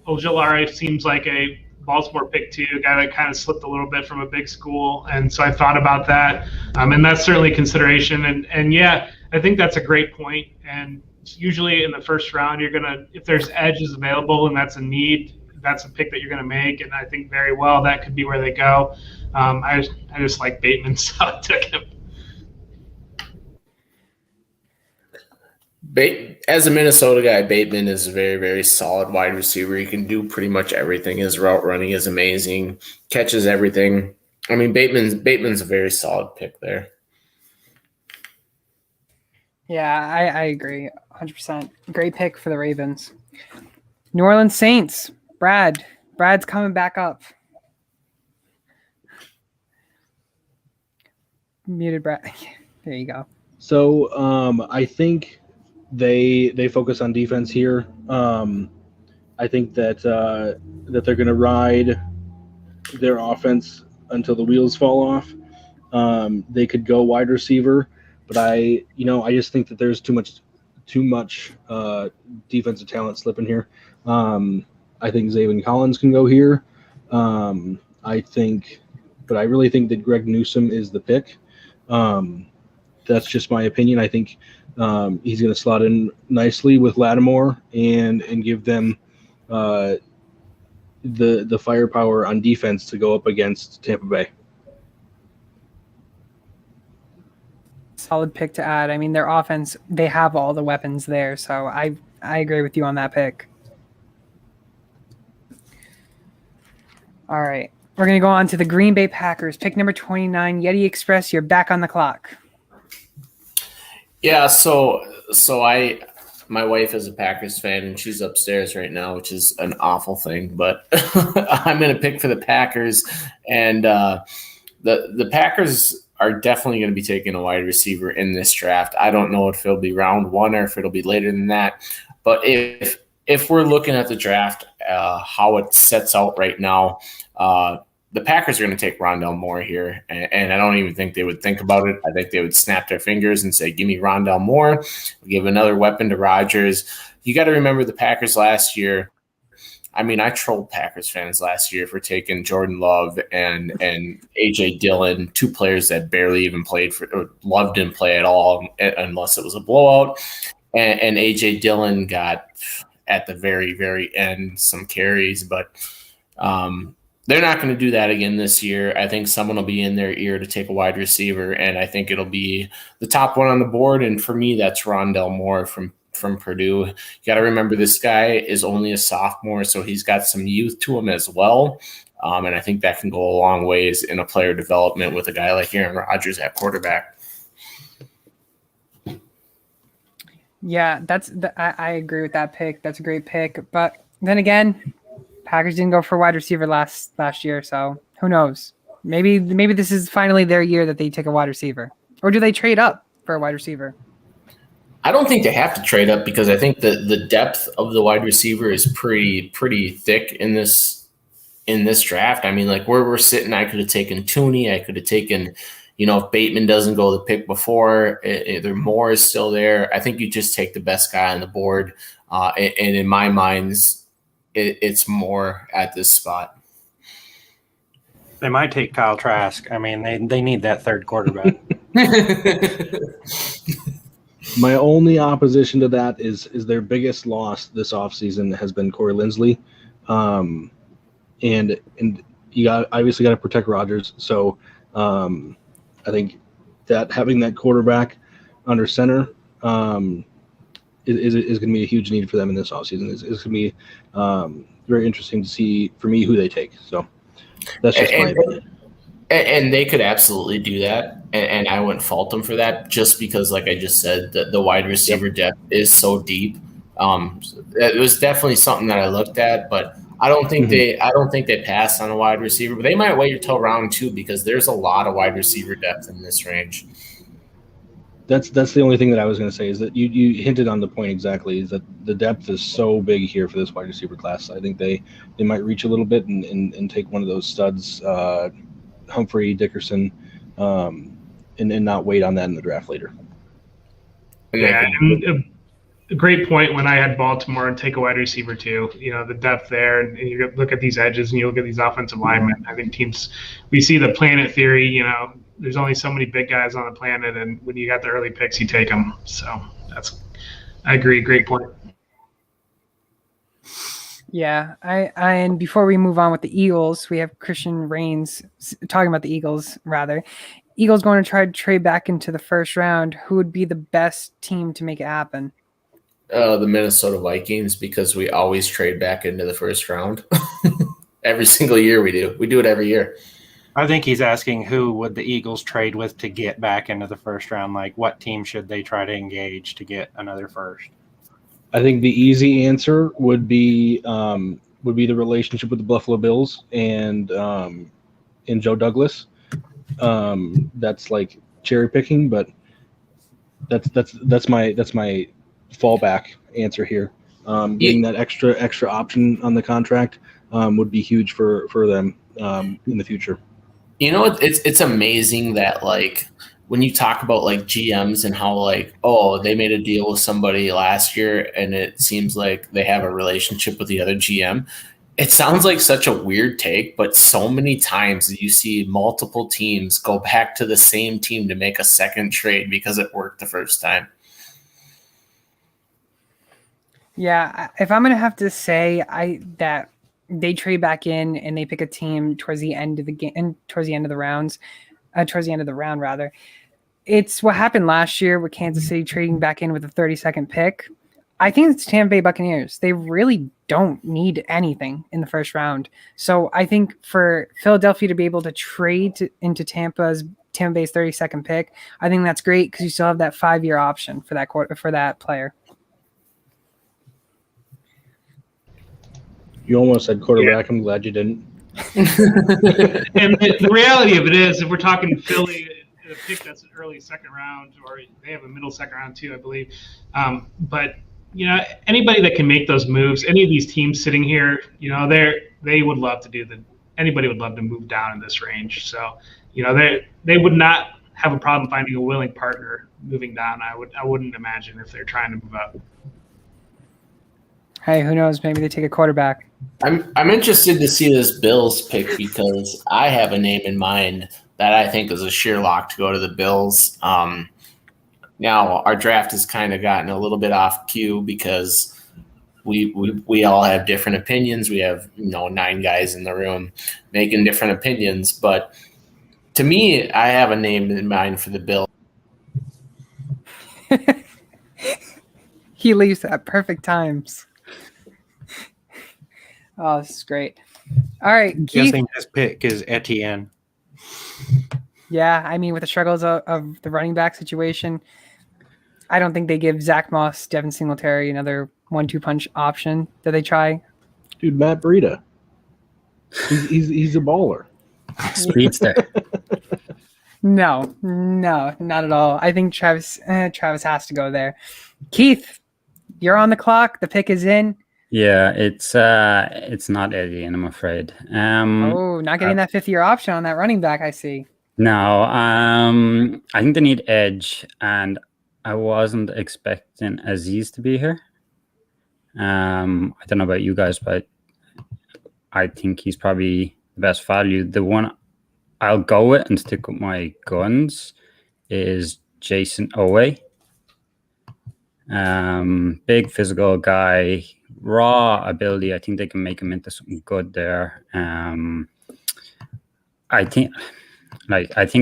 Ojulari seems like a Baltimore pick too, a guy that kind of slipped a little bit from a big school. And so I thought about that. And that's certainly a consideration. And yeah, I think that's a great point. And usually in the first round, if there's edges available and that's a need, that's a pick that you're going to make. And I think very well that could be where they go. I just like Bateman, so I took him. As a Minnesota guy, Bateman is a very, very solid wide receiver. He can do pretty much everything. His route running is amazing, catches everything. I mean, Bateman's a very solid pick there. Yeah, I agree 100%. Great pick for the Ravens. New Orleans Saints, Brad's coming back up. Muted Brad. There you go. So I think they focus on defense here. I think that they're going to ride their offense until the wheels fall off. They could go wide receiver, but I just think that there's too much defensive talent slipping here. I think Zaven Collins can go here. I really think that Greg Newsome is the pick. That's just my opinion. I think he's going to slot in nicely with Lattimore and give them the firepower on defense to go up against Tampa Bay. Solid pick to add. I mean, their offense, they have all the weapons there, so I agree with you on that pick. All right. We're going to go on to the Green Bay Packers. Pick number 29, Yeti Express. You're back on the clock. Yeah, my wife is a Packers fan and she's upstairs right now, which is an awful thing, but I'm going to pick for the Packers, and the Packers are definitely going to be taking a wide receiver in this draft. I don't know if it'll be round 1 or if it'll be later than that, but if we're looking at the draft, how it sets out right now, the Packers are going to take Rondale Moore here, and I don't even think they would think about it. I think they would snap their fingers and say, give me Rondale Moore. We'll give another weapon to Rodgers. You got to remember the Packers last year. I mean, I trolled Packers fans last year for taking Jordan Love and A.J. Dillon, 2 players that barely even played for or Love didn't play at all unless it was a blowout. And A.J. Dillon got, at the very, very end, some carries, but they're not going to do that again this year. I think someone will be in their ear to take a wide receiver, and I think it'll be the top one on the board. And for me, that's Rondale Moore from Purdue. You got to remember this guy is only a sophomore, so he's got some youth to him as well. And I think that can go a long ways in a player development with a guy like Aaron Rodgers at quarterback. Yeah, I agree with that pick. That's a great pick. But then again, Packers didn't go for wide receiver last year, so who knows? Maybe this is finally their year that they take a wide receiver. Or do they trade up for a wide receiver? I don't think they have to trade up because I think the depth of the wide receiver is pretty thick in this draft. I mean, like where we're sitting, I could have taken Tooney. I could have taken, if Bateman doesn't go the pick before, either Moore is still there. I think you just take the best guy on the board. And in my mind, it's Moore at this spot. They might take Kyle Trask. I mean, they need that third quarterback. My only opposition to that is their biggest loss this offseason has been Corey Linsley. And you obviously got to protect Rodgers. So I think that having that quarterback under center is going to be a huge need for them in this offseason. It's going to be very interesting to see, for me, who they take. So that's just my opinion. And they could absolutely do that, and I wouldn't fault them for that, just because, like I just said, the wide receiver depth is so deep. It was definitely something that I looked at, but I don't think they passed on a wide receiver. But they might wait until round 2 because there's a lot of wide receiver depth in this range. That's the only thing that I was going to say is that you hinted on the point exactly, is that the depth is so big here for this wide receiver class. I think they might reach a little bit and take one of those studs. Humphrey, Dickerson, and not wait on that in the draft later. Yeah, and a great point when I had Baltimore and take a wide receiver too. The depth there, and you look at these edges and you look at these offensive linemen. I think teams, we see the planet theory. There's only so many big guys on the planet, and when you got the early picks, you take them. So I agree. Great point. Yeah, and before we move on with the Eagles, we have Christian Rains talking about the Eagles, rather. Eagles going to try to trade back into the first round. Who would be the best team to make it happen? The Minnesota Vikings, because we always trade back into the first round. Every single year we do. We do it every year. I think he's asking who would the Eagles trade with to get back into the first round? Like, what team should they try to engage to get another first? I think the easy answer would be the relationship with the Buffalo Bills and Joe Douglas. That's like cherry picking, but that's my fallback answer here. Getting that extra option on the contract would be huge for them in the future. It's amazing that, like, when you talk about like GMs and how like, oh, they made a deal with somebody last year and it seems like they have a relationship with the other GM. It sounds like such a weird take, but so many times you see multiple teams go back to the same team to make a second trade because it worked the first time. Yeah, if I'm going to have to say that they trade back in and they pick a team towards the end of the game, towards the end of the round, rather. It's what happened last year with Kansas City trading back in with a 32nd pick. I think it's Tampa Bay Buccaneers. They really don't need anything in the first round. So I think for Philadelphia to be able to trade into Tampa's Tampa Bay's 32nd pick. I think that's great because you still have that 5-year option for that player. You almost said quarterback. Yeah. I'm glad you didn't. And the reality of it is, if we're talking Philly, a pick that's an early second round, or they have a middle second round too, I believe. But anybody that can make those moves, any of these teams sitting here, they would love to anybody would love to move down in this range. So, they would not have a problem finding a willing partner moving down. I wouldn't imagine if they're trying to move up. Hey, who knows? Maybe they take a quarterback. I'm interested to see this Bills pick because I have a name in mind that I think is a sheer lock to go to the Bills. Now our draft has kind of gotten a little bit off cue because we all have different opinions. We have 9 guys in the room making different opinions, but to me, I have a name in mind for the Bills. He leaves at perfect times. Oh, this is great. All right, I'm Keith. guessing his pick is Etienne. Yeah, I mean, with the struggles of the running back situation, I don't think they give Zach Moss, Devin Singletary another 1-2 punch option. Do they try? Dude, Matt Breida. He's a baller. Speedster. No, not at all. I think Travis has to go there. Keith, you're on the clock. The pick is in. Yeah, it's not Eddie, and I'm afraid. Not getting that 5th-year option on that running back, I see. No, I think they need edge, and I wasn't expecting Aziz to be here. I don't know about you guys, but I think he's probably the best value. The one I'll go with and stick with my guns is Jason Owe. Big physical guy, raw ability. I think they can make him into something good there. I think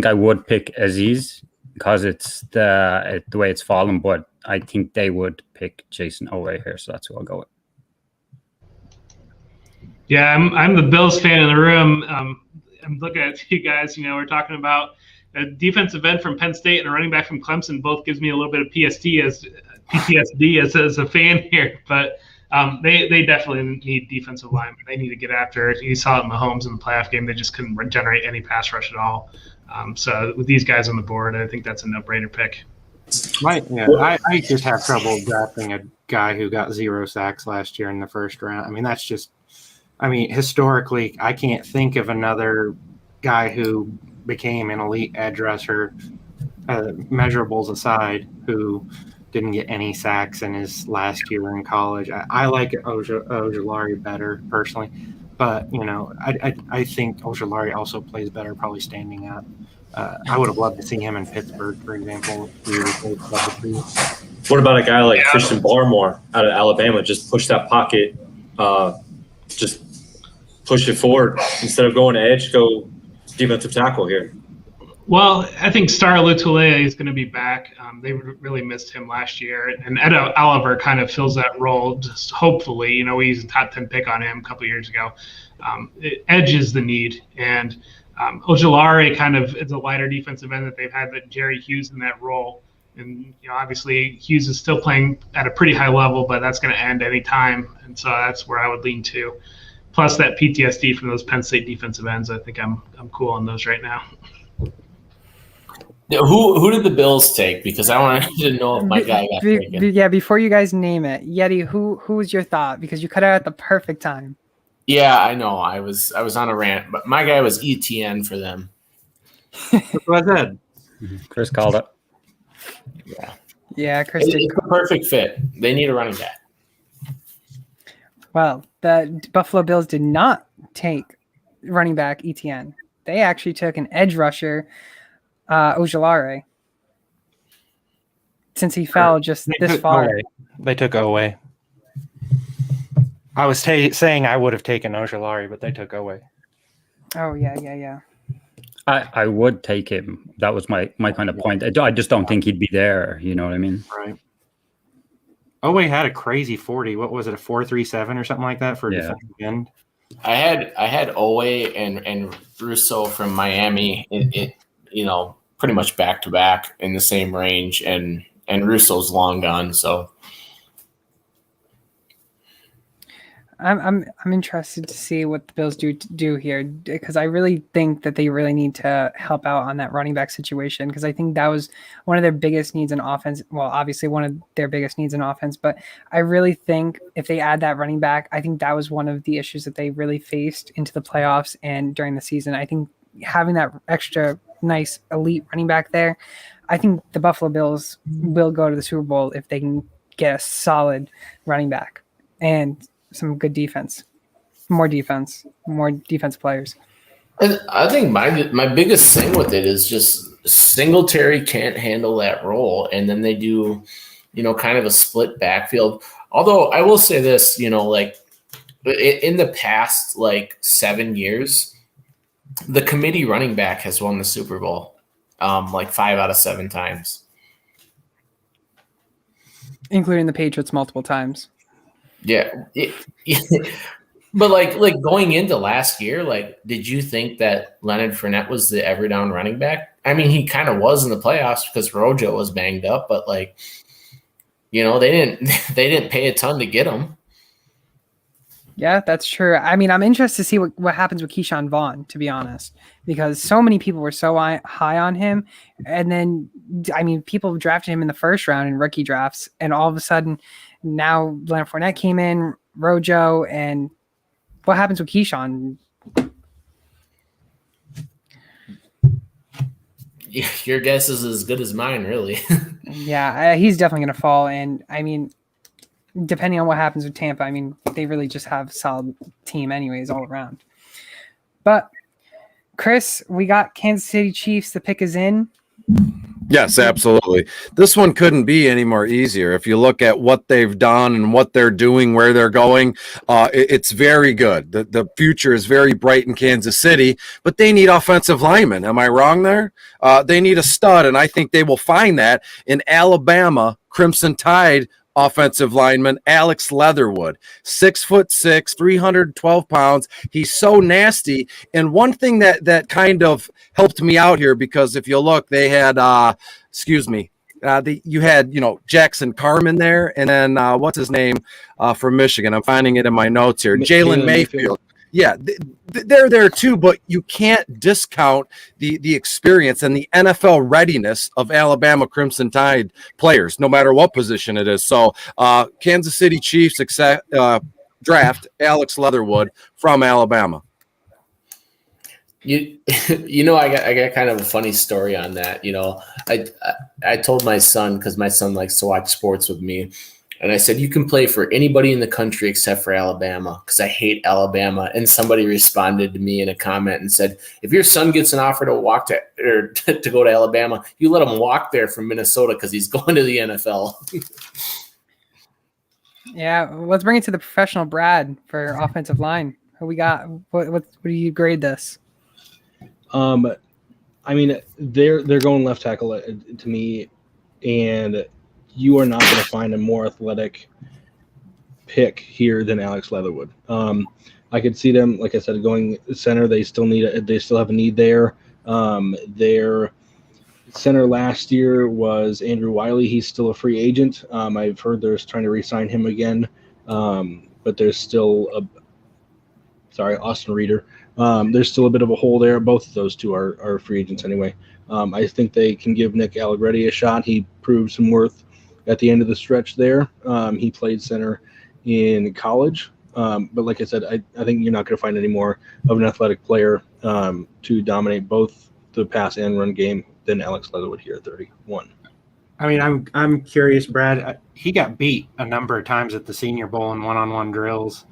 I would pick Aziz because it's the way it's fallen, but I think they would pick Jason Owe here, so that's who I'll go with. Yeah, I'm the Bills fan in the room. I'm looking at you guys. We're talking about a defensive end from Penn State and a running back from Clemson. Both gives me a little bit of PTSD as a fan here, but they definitely need defensive linemen. They need to get after it. You saw it in Mahomes in the playoff game; they just couldn't generate any pass rush at all. So with these guys on the board, I think that's a no-brainer pick. I just have trouble drafting a guy who got 0 sacks last year in the first round. I mean, historically, I can't think of another guy who became an elite edge rusher, measurables aside, who didn't get any sacks in his last year in college. I like Ojulari better personally, but I think Ojulari also plays better probably standing up. I would have loved to see him in Pittsburgh, for example. What about a guy like Christian Barmore out of Alabama? Just push that pocket, just push it forward instead of going to edge. Go defensive tackle here. Well, I think Star Lotulelei is going to be back. They really missed him last year, and Ed Oliver kind of fills that role. Just hopefully, we used a top 10 pick on him a couple of years ago. Edge is the need, and Ojulari kind of is a lighter defensive end that they've had that Jerry Hughes in that role. And obviously Hughes is still playing at a pretty high level, but that's going to end any time, and so that's where I would lean to. Plus that PTSD from those Penn State defensive ends, I think I'm cool on those right now. Who did the Bills take? Because I wanted to know if my guy got taken. Yeah, before you guys name it, Yeti, who was your thought? Because you cut out at the perfect time. Yeah, I know. I was on a rant, but my guy was ETN for them. That's what I said. Chris called it. Yeah, Chris. It's a perfect fit. They need a running back. Well, the Buffalo Bills did not take running back ETN. They actually took an edge rusher, Ojulari, since he fell just this far. They took Owe. I was saying I would have taken Ojulari, but they took Owe. Oh, yeah. I would take him. That was my kind of point. I just don't think he'd be there. You know what I mean? Right. Owe had a crazy 40. What was it, a 4.37 or something like that for a defensive end? I had Owe and Russo from Miami. pretty much back to back in the same range, and Russo's long gone. So I'm interested to see what the Bills do here, because I really think that they really need to help out on that running back situation, because I think that was one of their biggest needs in offense. Well, obviously one of their biggest needs in offense, but I really think if they add that running back, I think that was one of the issues that they really faced into the playoffs and during the season. I think having that extra nice elite running back there, I think the Buffalo Bills will go to the Super Bowl if they can get a solid running back and some good defense, more defense players. I think my biggest thing with it is just Singletary can't handle that role, and then they do, kind of a split backfield. Although I will say this, like in the past 7 years, the committee running back has won the Super Bowl 5 out of 7 times, including the Patriots multiple times. Yeah. But like going into last year, did you think that Leonard Fournette was the every down running back? I mean, he kind of was in the playoffs because Rojo was banged up, but they didn't pay a ton to get him. Yeah, that's true. I mean, I'm interested to see what happens with Keyshawn Vaughn, to be honest, because so many people were so high on him. And then, I mean, people drafted him in the first round in rookie drafts. And all of a sudden, now Leonard Fournette came in, Rojo, and what happens with Keyshawn? Your guess is as good as mine, really. Yeah, he's definitely going to fall. And, I mean, depending on what happens with Tampa, I mean, they really just have a solid team anyways all around. But, Chris, we got Kansas City Chiefs. The pick is in. Yes, absolutely. This one couldn't be any more easier. If you look at what they've done and what they're doing, where they're going, it's very good. The future is very bright in Kansas City, but they need offensive linemen. Am I wrong there? They need a stud, and I think they will find that in Alabama Crimson Tide offensive lineman Alex Leatherwood, 6'6", 312 pounds. He's so nasty. And one thing that kind of helped me out here, because if you look, they had, you had, Jackson Carman there, and then what's his name from Michigan? I'm finding it in my notes here. Jalen Mayfield. Yeah, they're there too, but you can't discount the experience and the NFL readiness of Alabama Crimson Tide players, no matter what position it is. So Kansas City Chiefs draft Alex Leatherwood from Alabama. I got kind of a funny story on that. I told my son, because my son likes to watch sports with me, and I said, you can play for anybody in the country except for Alabama, because I hate Alabama. And somebody responded to me in a comment and said, if your son gets an offer to go to Alabama, you let him walk there from Minnesota because he's going to the NFL. Yeah, let's bring it to the professional Brad for offensive line. Who we got? What do you grade this? I mean, they're going left tackle to me, and you are not going to find a more athletic pick here than Alex Leatherwood. I could see them, like I said, going center. They still have a need there. Their center last year was Andrew Wiley. He's still a free agent. I've heard they're trying to re-sign him again, but there's still Austin Reeder. There's still a bit of a hole there. Both of those two are free agents anyway. I think they can give Nick Allegretti a shot. He proved some worth at the end of the stretch there. He played center in college. But like I said, I think you're not going to find any more of an athletic player to dominate both the pass and run game than Alex Leatherwood here at 31. I mean, I'm curious, Brad. He got beat a number of times at the Senior Bowl in one-on-one drills.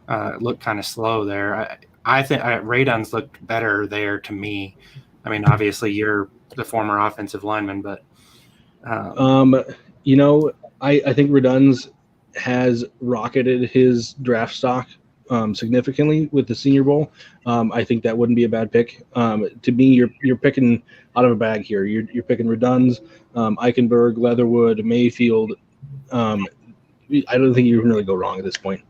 It looked kind of slow there. I think Radunz looked better there to me. I mean, obviously you're the former offensive lineman, but I think Radunz has rocketed his draft stock significantly with the Senior Bowl. I think that wouldn't be a bad pick. To me, you're picking out of a bag here. You're picking Radunz, Eichenberg, Leatherwood, Mayfield. I don't think you can really go wrong at this point.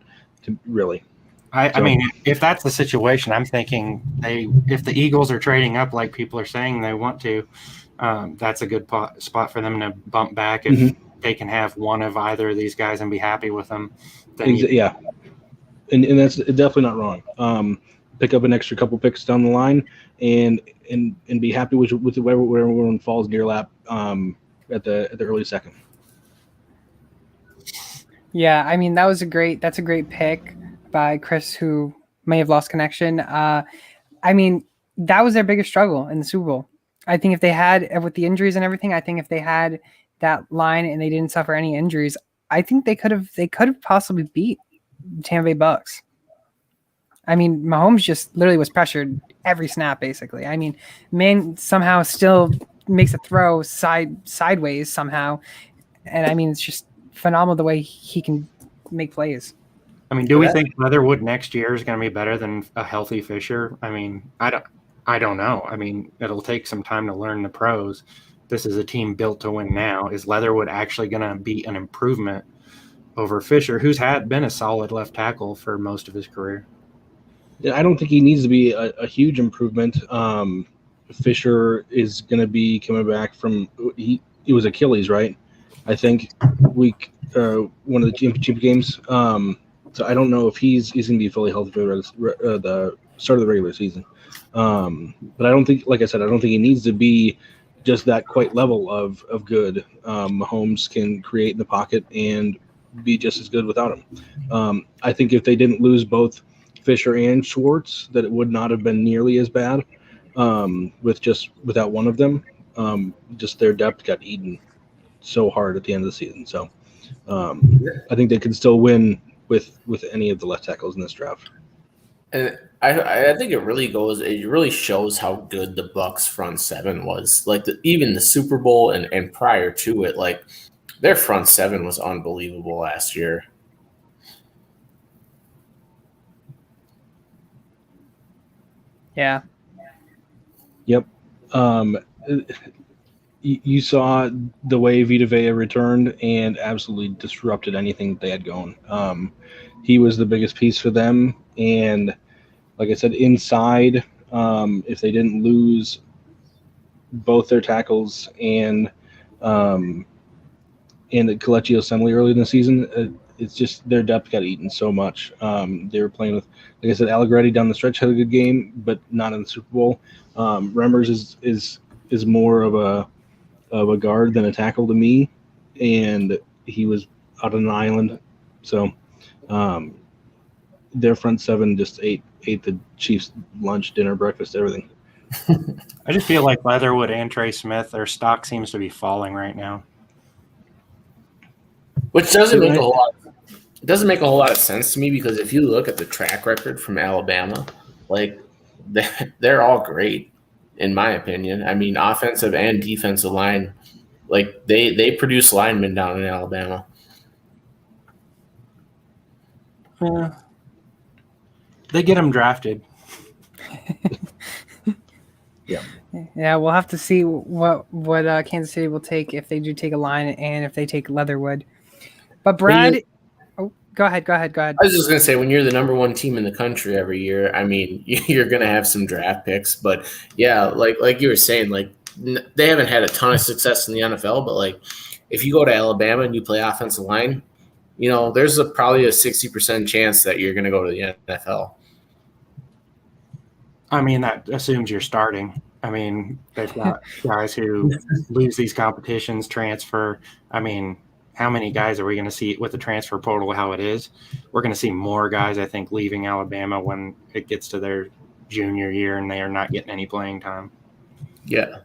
Really. I mean, if that's the situation, I'm thinking if the Eagles are trading up like people are saying they want to, that's a good spot for them to bump back if they can have one of either of these guys and be happy with them. Yeah, and that's definitely not wrong. Pick up an extra couple picks down the line and be happy with wherever one falls in your lap at the early second. Yeah, I mean that's a great pick by Chris, who may have lost connection. I mean, that was their biggest struggle in the Super Bowl. I think if they had, with the injuries and everything, I think if they had that line and they didn't suffer any injuries, I think they could have possibly beat Tampa Bay Bucks. I mean, Mahomes just literally was pressured every snap, basically. I mean, man somehow still makes a throw sideways somehow. And I mean, it's just phenomenal the way he can make plays. I mean, do we think Leatherwood next year is going to be better than a healthy Fisher? I mean, I don't know. I mean, it'll take some time to learn the pros. This is a team built to win now. Is Leatherwood actually going to be an improvement over Fisher, who's been a solid left tackle for most of his career? I don't think he needs to be a huge improvement. Fisher is going to be coming back from he was Achilles, right? I think week one of the championship games. So I don't know if he's going to be fully healthy for the start of the regular season. But I don't think, like I said, I don't think he needs to be just that quite level of good. Mahomes can create in the pocket and be just as good without him. I think if they didn't lose both Fisher and Schwartz, that it would not have been nearly as bad without one of them. Just their depth got eaten so hard at the end of the season. So I think they could still win with any of the left tackles in this draft. And I think it really shows how good the Bucs front seven was. Like even the Super Bowl and prior to it, like their front seven was unbelievable last year. Yeah. Yep. You saw the way Vita Vea returned and absolutely disrupted anything they had going. He was the biggest piece for them. And like I said, inside, if they didn't lose both their tackles and the Kelechi Osemele early in the season, it's just their depth got eaten so much. They were playing with, like I said, Allegretti down the stretch had a good game, but not in the Super Bowl. Remmers is more of a guard than a tackle to me, and he was out on an island. So their front seven just ate the Chiefs' lunch, dinner, breakfast, everything. I just feel like Leatherwood and Trey Smith, their stock seems to be falling right now. Which doesn't make a whole lot. It doesn't make a whole lot of sense to me because if you look at the track record from Alabama, like they're all great, in my opinion. I mean, offensive and defensive line, like they produce linemen down in Alabama. Yeah. They get them drafted. Yeah. Yeah, we'll have to see what Kansas City will take if they do take a line and if they take Leatherwood. But Brad, go ahead. I was just gonna say, when you're the number one team in the country every year, I mean, you're gonna have some draft picks. But yeah, like you were saying, like they haven't had a ton of success in the NFL. But like, if you go to Alabama and you play offensive line, you know, there's probably a 60% chance that you're gonna go to the NFL. I mean, that assumes you're starting. I mean, they've got guys who lose these competitions, transfer. I mean, how many guys are we going to see with the transfer portal how it is? We're going to see more guys, I think, leaving Alabama when it gets to their junior year and they are not getting any playing time. Yeah.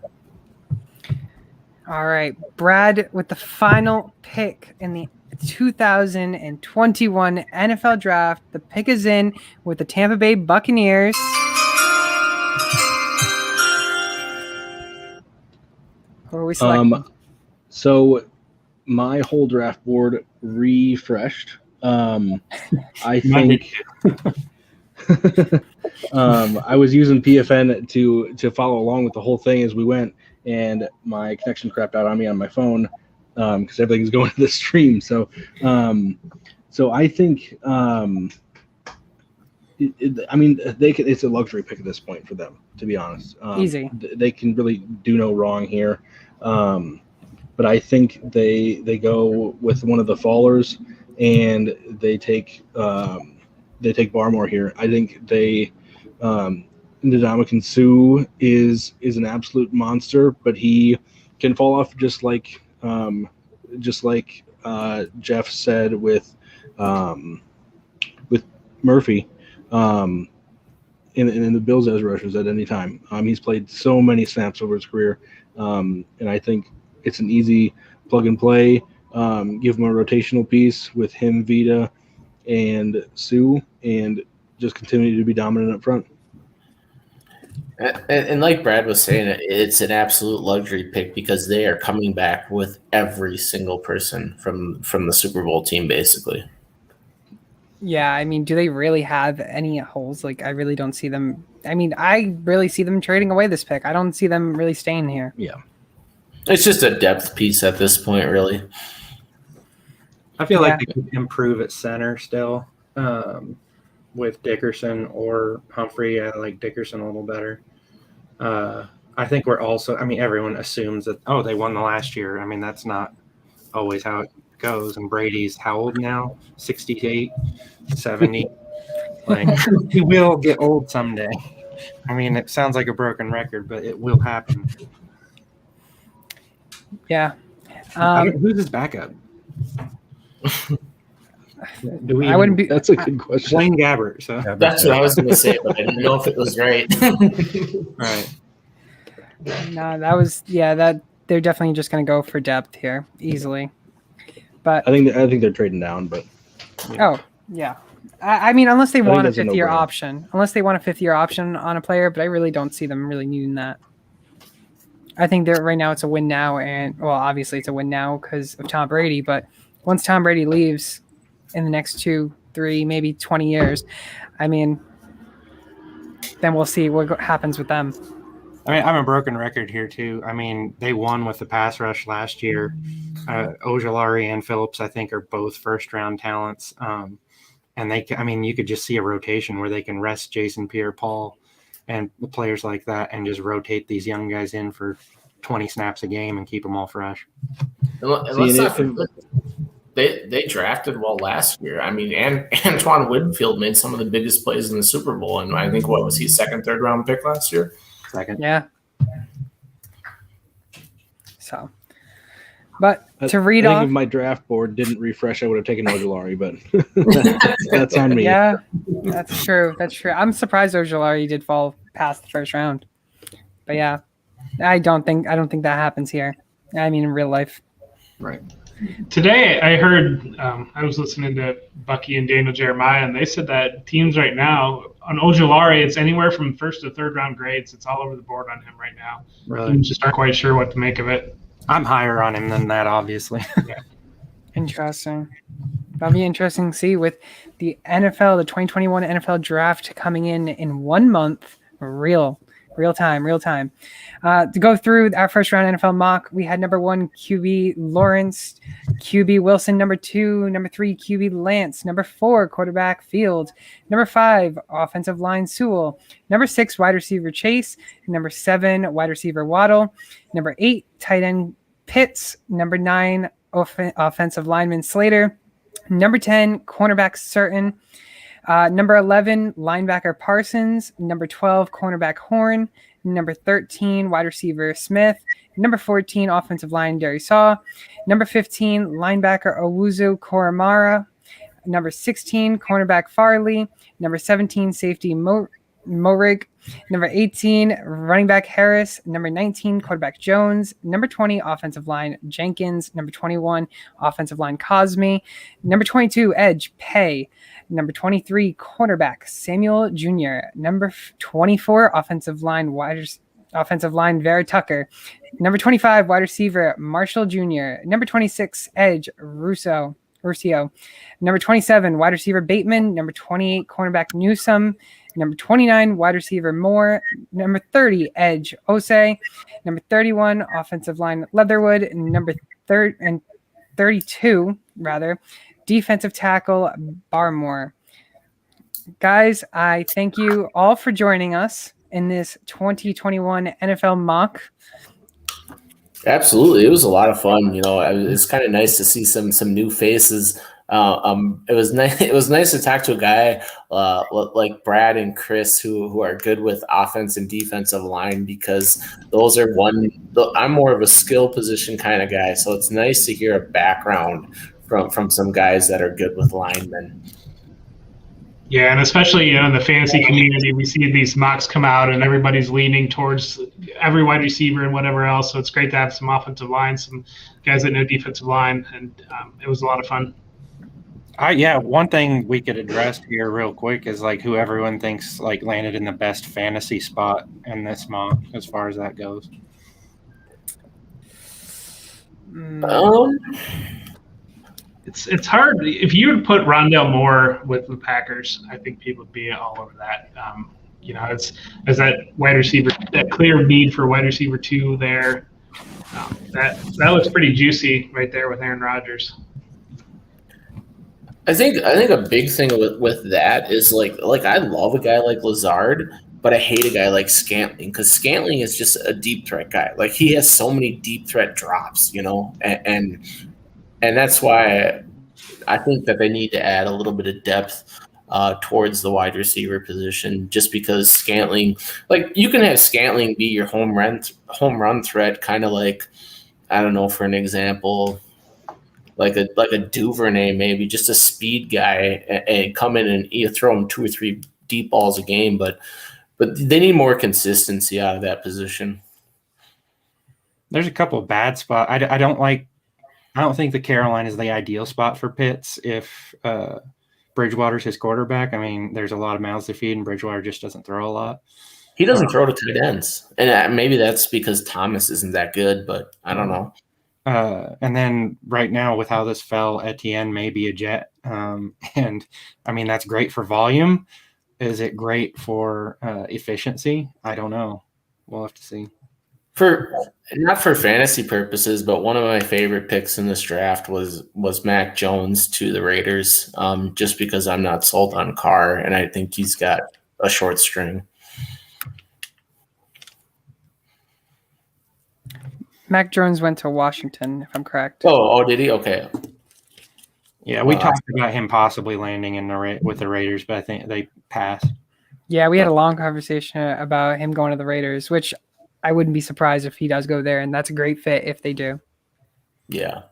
All right, Brad, with the final pick in the 2021 NFL Draft, the pick is in with the Tampa Bay Buccaneers. Who are we selecting? So my whole draft board refreshed. I think I was using PFN to follow along with the whole thing as we went, and my connection crapped out on me on my phone because everything's going to the stream. So I think I mean, it's a luxury pick at this point for them, to be honest. Easy. They can really do no wrong here. But I think they go with one of the fallers, and they take Barmore here. I think Ndamukong Suh is an absolute monster, but he can fall off just like Jeff said with Murphy. In the Bills as rushers at any time. He's played so many snaps over his career, and I think it's an easy plug and play. Give him a rotational piece with him, Vita, and Sue, and just continue to be dominant up front. And like Brad was saying, it's an absolute luxury pick because they are coming back with every single person from the Super Bowl team, basically. Yeah, I mean, do they really have any holes? Like, I really don't see them. I mean, I really see them trading away this pick. I don't see them really staying here. Yeah. It's just a depth piece at this point, really. I feel like they could improve at center still with Dickerson or Humphrey. I like Dickerson a little better. I think we're also – I mean, everyone assumes that, oh, they won the last year. I mean, that's not always how it goes. And Brady's how old now? 68, 70. Like, he will get old someday. I mean, it sounds like a broken record, but it will happen. Yeah. Who's his backup? I wouldn't be. That's a good question. Blaine Gabbert. So That's what I was going to say, but I didn't know if it was right. right. No, that was that they're definitely just going to go for depth here easily. But I think they're trading down, but oh yeah. I mean, unless they want a that's a 5th-year no-brainer. option, on a player, but I really don't see them really needing that. I think that right now it's a win now, and well, obviously it's a win now because of Tom Brady. But once Tom Brady leaves in the next 2, 3, maybe 20 years, I mean, then we'll see what happens with them. I mean, I'm a broken record here too. I mean, they won with the pass rush last year. Ojulari and Phillips, I think, are both first-round talents. And you could just see a rotation where they can rest Jason Pierre-Paul and players like that and just rotate these young guys in for 20 snaps a game and keep them all fresh. And let's not forget, they drafted well last year. I mean, and Antoine Winfield made some of the biggest plays in the Super Bowl. And I think, what was he, second, third round pick last year? Second. Yeah. So, but to read I think off, if my draft board didn't refresh, I would have taken Ojulari, but that's on me. yeah, that's true. That's true. I'm surprised Ojulari did fall past the first round, but yeah, I don't think that happens here. I mean, in real life. Right. Today, I heard I was listening to Bucky and Daniel Jeremiah, and they said that teams right now on Ojulari, it's anywhere from first to third round grades. It's all over the board on him right now. Really? I'm just not quite sure what to make of it. I'm higher on him than that, obviously. Interesting. That'll be interesting to see with the NFL, the 2021 NFL draft coming in 1 month, real time. To go through our first round NFL mock, we had number 1 QB Lawrence, QB Wilson, number 2, number 3 QB Lance, number 4 quarterback Fields, number 5 offensive line Sewell, number 6 wide receiver Chase, number 7 wide receiver Waddle, number 8 tight end Pitts, number 9 offensive lineman Slater, number 10 cornerback Certain, number 11 linebacker Parsons, number 12 cornerback Horn, number 13 wide receiver Smith, number 14 offensive line Darius Saw, number 15 linebacker Owuzu Koramara, number 16 cornerback Farley, number 17 safety Morig, number 18 running back Harris, number 19 quarterback Jones, number 20 offensive line Jenkins, number 21 offensive line Cosme, number 22 edge Pay, number 23 cornerback Samuel Jr., number 24 offensive line Vera Tucker, number 25 wide receiver Marshall Jr., number 26 edge Ruscio, number 27 wide receiver Bateman, number 28 cornerback Newsome, number 29 wide receiver Moore, number 30 edge Osei, number 31 offensive line Leatherwood, number 32 defensive tackle Barmore. Guys, I thank you all for joining us in this 2021 NFL mock. Absolutely, it was a lot of fun. It's kind of nice to see some new faces. It was nice. It was nice to talk to a guy like Brad and Chris who are good with offense and defensive line, because those are I'm more of a skill position kind of guy, so it's nice to hear a background from some guys that are good with linemen. Yeah, and especially in the fantasy community, we see these mocks come out and everybody's leaning towards every wide receiver and whatever else. So it's great to have some offensive line, some guys that know defensive line, and it was a lot of fun. One thing we could address here real quick is like who everyone thinks like landed in the best fantasy spot in this mock as far as that goes. It's hard. If you would put Rondale Moore with the Packers, I think people would be all over that. It's as that wide receiver, that clear need for wide receiver 2 there. That looks pretty juicy right there with Aaron Rodgers. I think a big thing with that is like I love a guy like Lazard, but I hate a guy like Scantling, because Scantling is just a deep threat guy. Like, he has so many deep threat drops, and that's why I think that they need to add a little bit of depth towards the wide receiver position, just because Scantling, like, you can have Scantling be your home run threat, kind of like, I don't know, for an example, like a Duvernay, maybe just a speed guy, and come in and you throw him 2 or 3 deep balls a game, but they need more consistency out of that position. There's a couple of bad spots. I don't think the Carolina is the ideal spot for Pitts if Bridgewater's his quarterback. I mean, there's a lot of mouths to feed, and Bridgewater just doesn't throw a lot. He doesn't throw to tight ends, and maybe that's because Thomas isn't that good, but I don't know. And then right now, with how this fell, Etienne may be a Jet. And I mean, that's great for volume. Is it great for efficiency? I don't know. We'll have to see. Not for fantasy purposes, but one of my favorite picks in this draft was Mac Jones to the Raiders, just because I'm not sold on Carr, and I think he's got a short string. Mac Jones went to Washington, if I'm correct. Oh, did he? Okay. Yeah, we talked about him possibly landing with the Raiders, but I think they passed. Yeah, we had a long conversation about him going to the Raiders, which I wouldn't be surprised if he does go there, and that's a great fit if they do. Yeah.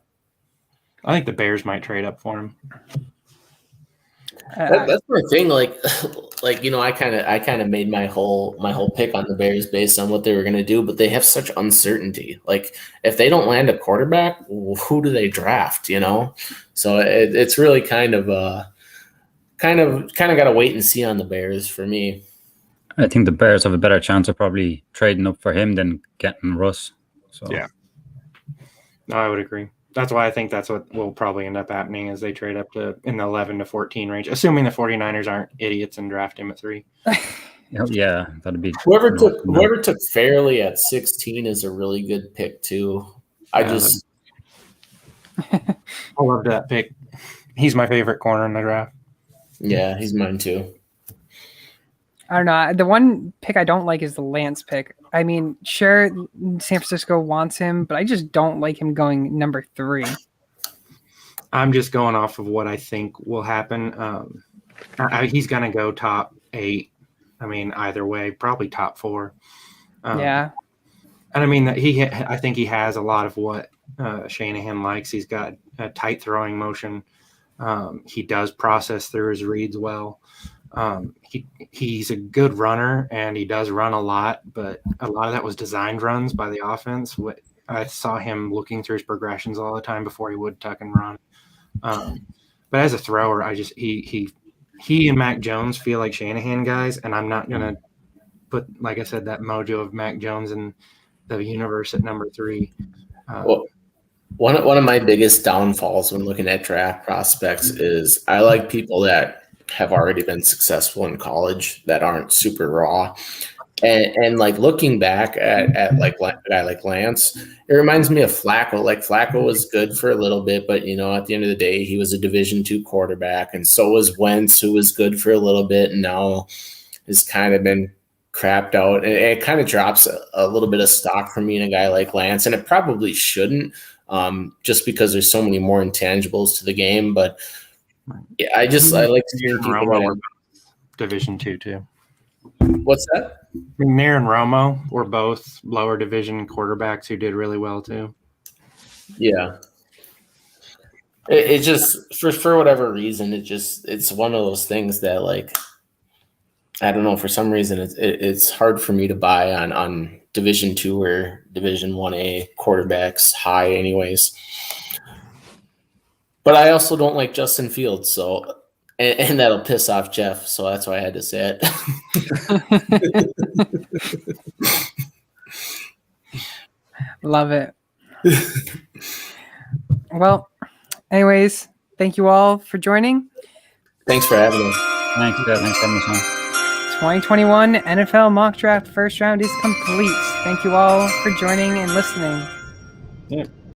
I think the Bears might trade up for him. That's the thing. Like I kind of made my whole pick on the Bears based on what they were going to do, but they have such uncertainty. Like, if they don't land a quarterback, who do they draft? So it's really kind of got to wait and see on the Bears for me. I think the Bears have a better chance of probably trading up for him than getting Russ. So yeah, no, I would agree. That's why I think that's what will probably end up happening, is they trade up to in the 11 to 14 range, assuming the 49ers aren't idiots and draft him at 3. Yeah, that'd be whoever took Fairley at 16 is a really good pick too. I love that pick. He's my favorite corner in the draft. Yeah, he's mine too. I don't know. The one pick I don't like is the Lance pick. I mean, sure, San Francisco wants him, but I just don't like him going number 3. I'm just going off of what I think will happen. He's going to go top 8. I mean, either way, probably top 4. Yeah. And I mean, I think he has a lot of what Shanahan likes. He's got a tight throwing motion. He does process through his reads well. He's a good runner, and he does run a lot, but a lot of that was designed runs by the offense. I saw him looking through his progressions all the time before he would tuck and run. But as a thrower, he and Mac Jones feel like Shanahan guys, and I'm not gonna put, like I said, that mojo of Mac Jones in the universe at number 3. Well, one of my biggest downfalls when looking at draft prospects is I like people that have already been successful in college that aren't super raw. And like looking back at like a guy like Lance, it reminds me of Flacco. Like Flacco was good for a little bit, but at the end of the day, he was a Division II quarterback, and so was Wentz, who was good for a little bit, and now has kind of been crapped out. And it kind of drops a little bit of stock for me in a guy like Lance, and it probably shouldn't, just because there's so many more intangibles to the game. But yeah, I like to hear people Romo Division II too. What's that? McNair and Romo were both lower division quarterbacks who did really well too. Yeah. It just for whatever reason, it's one of those things that, like, I don't know, for some reason it's hard for me to buy on Division II or Division 1A quarterbacks high anyways. But I also don't like Justin Fields, so and that'll piss off Jeff, so that's why I had to say it. Love it. Well, anyways, thank you all for joining. Thanks for having me. Thanks for having us on. 2021 NFL Mock Draft first round is complete. Thank you all for joining and listening. Yeah.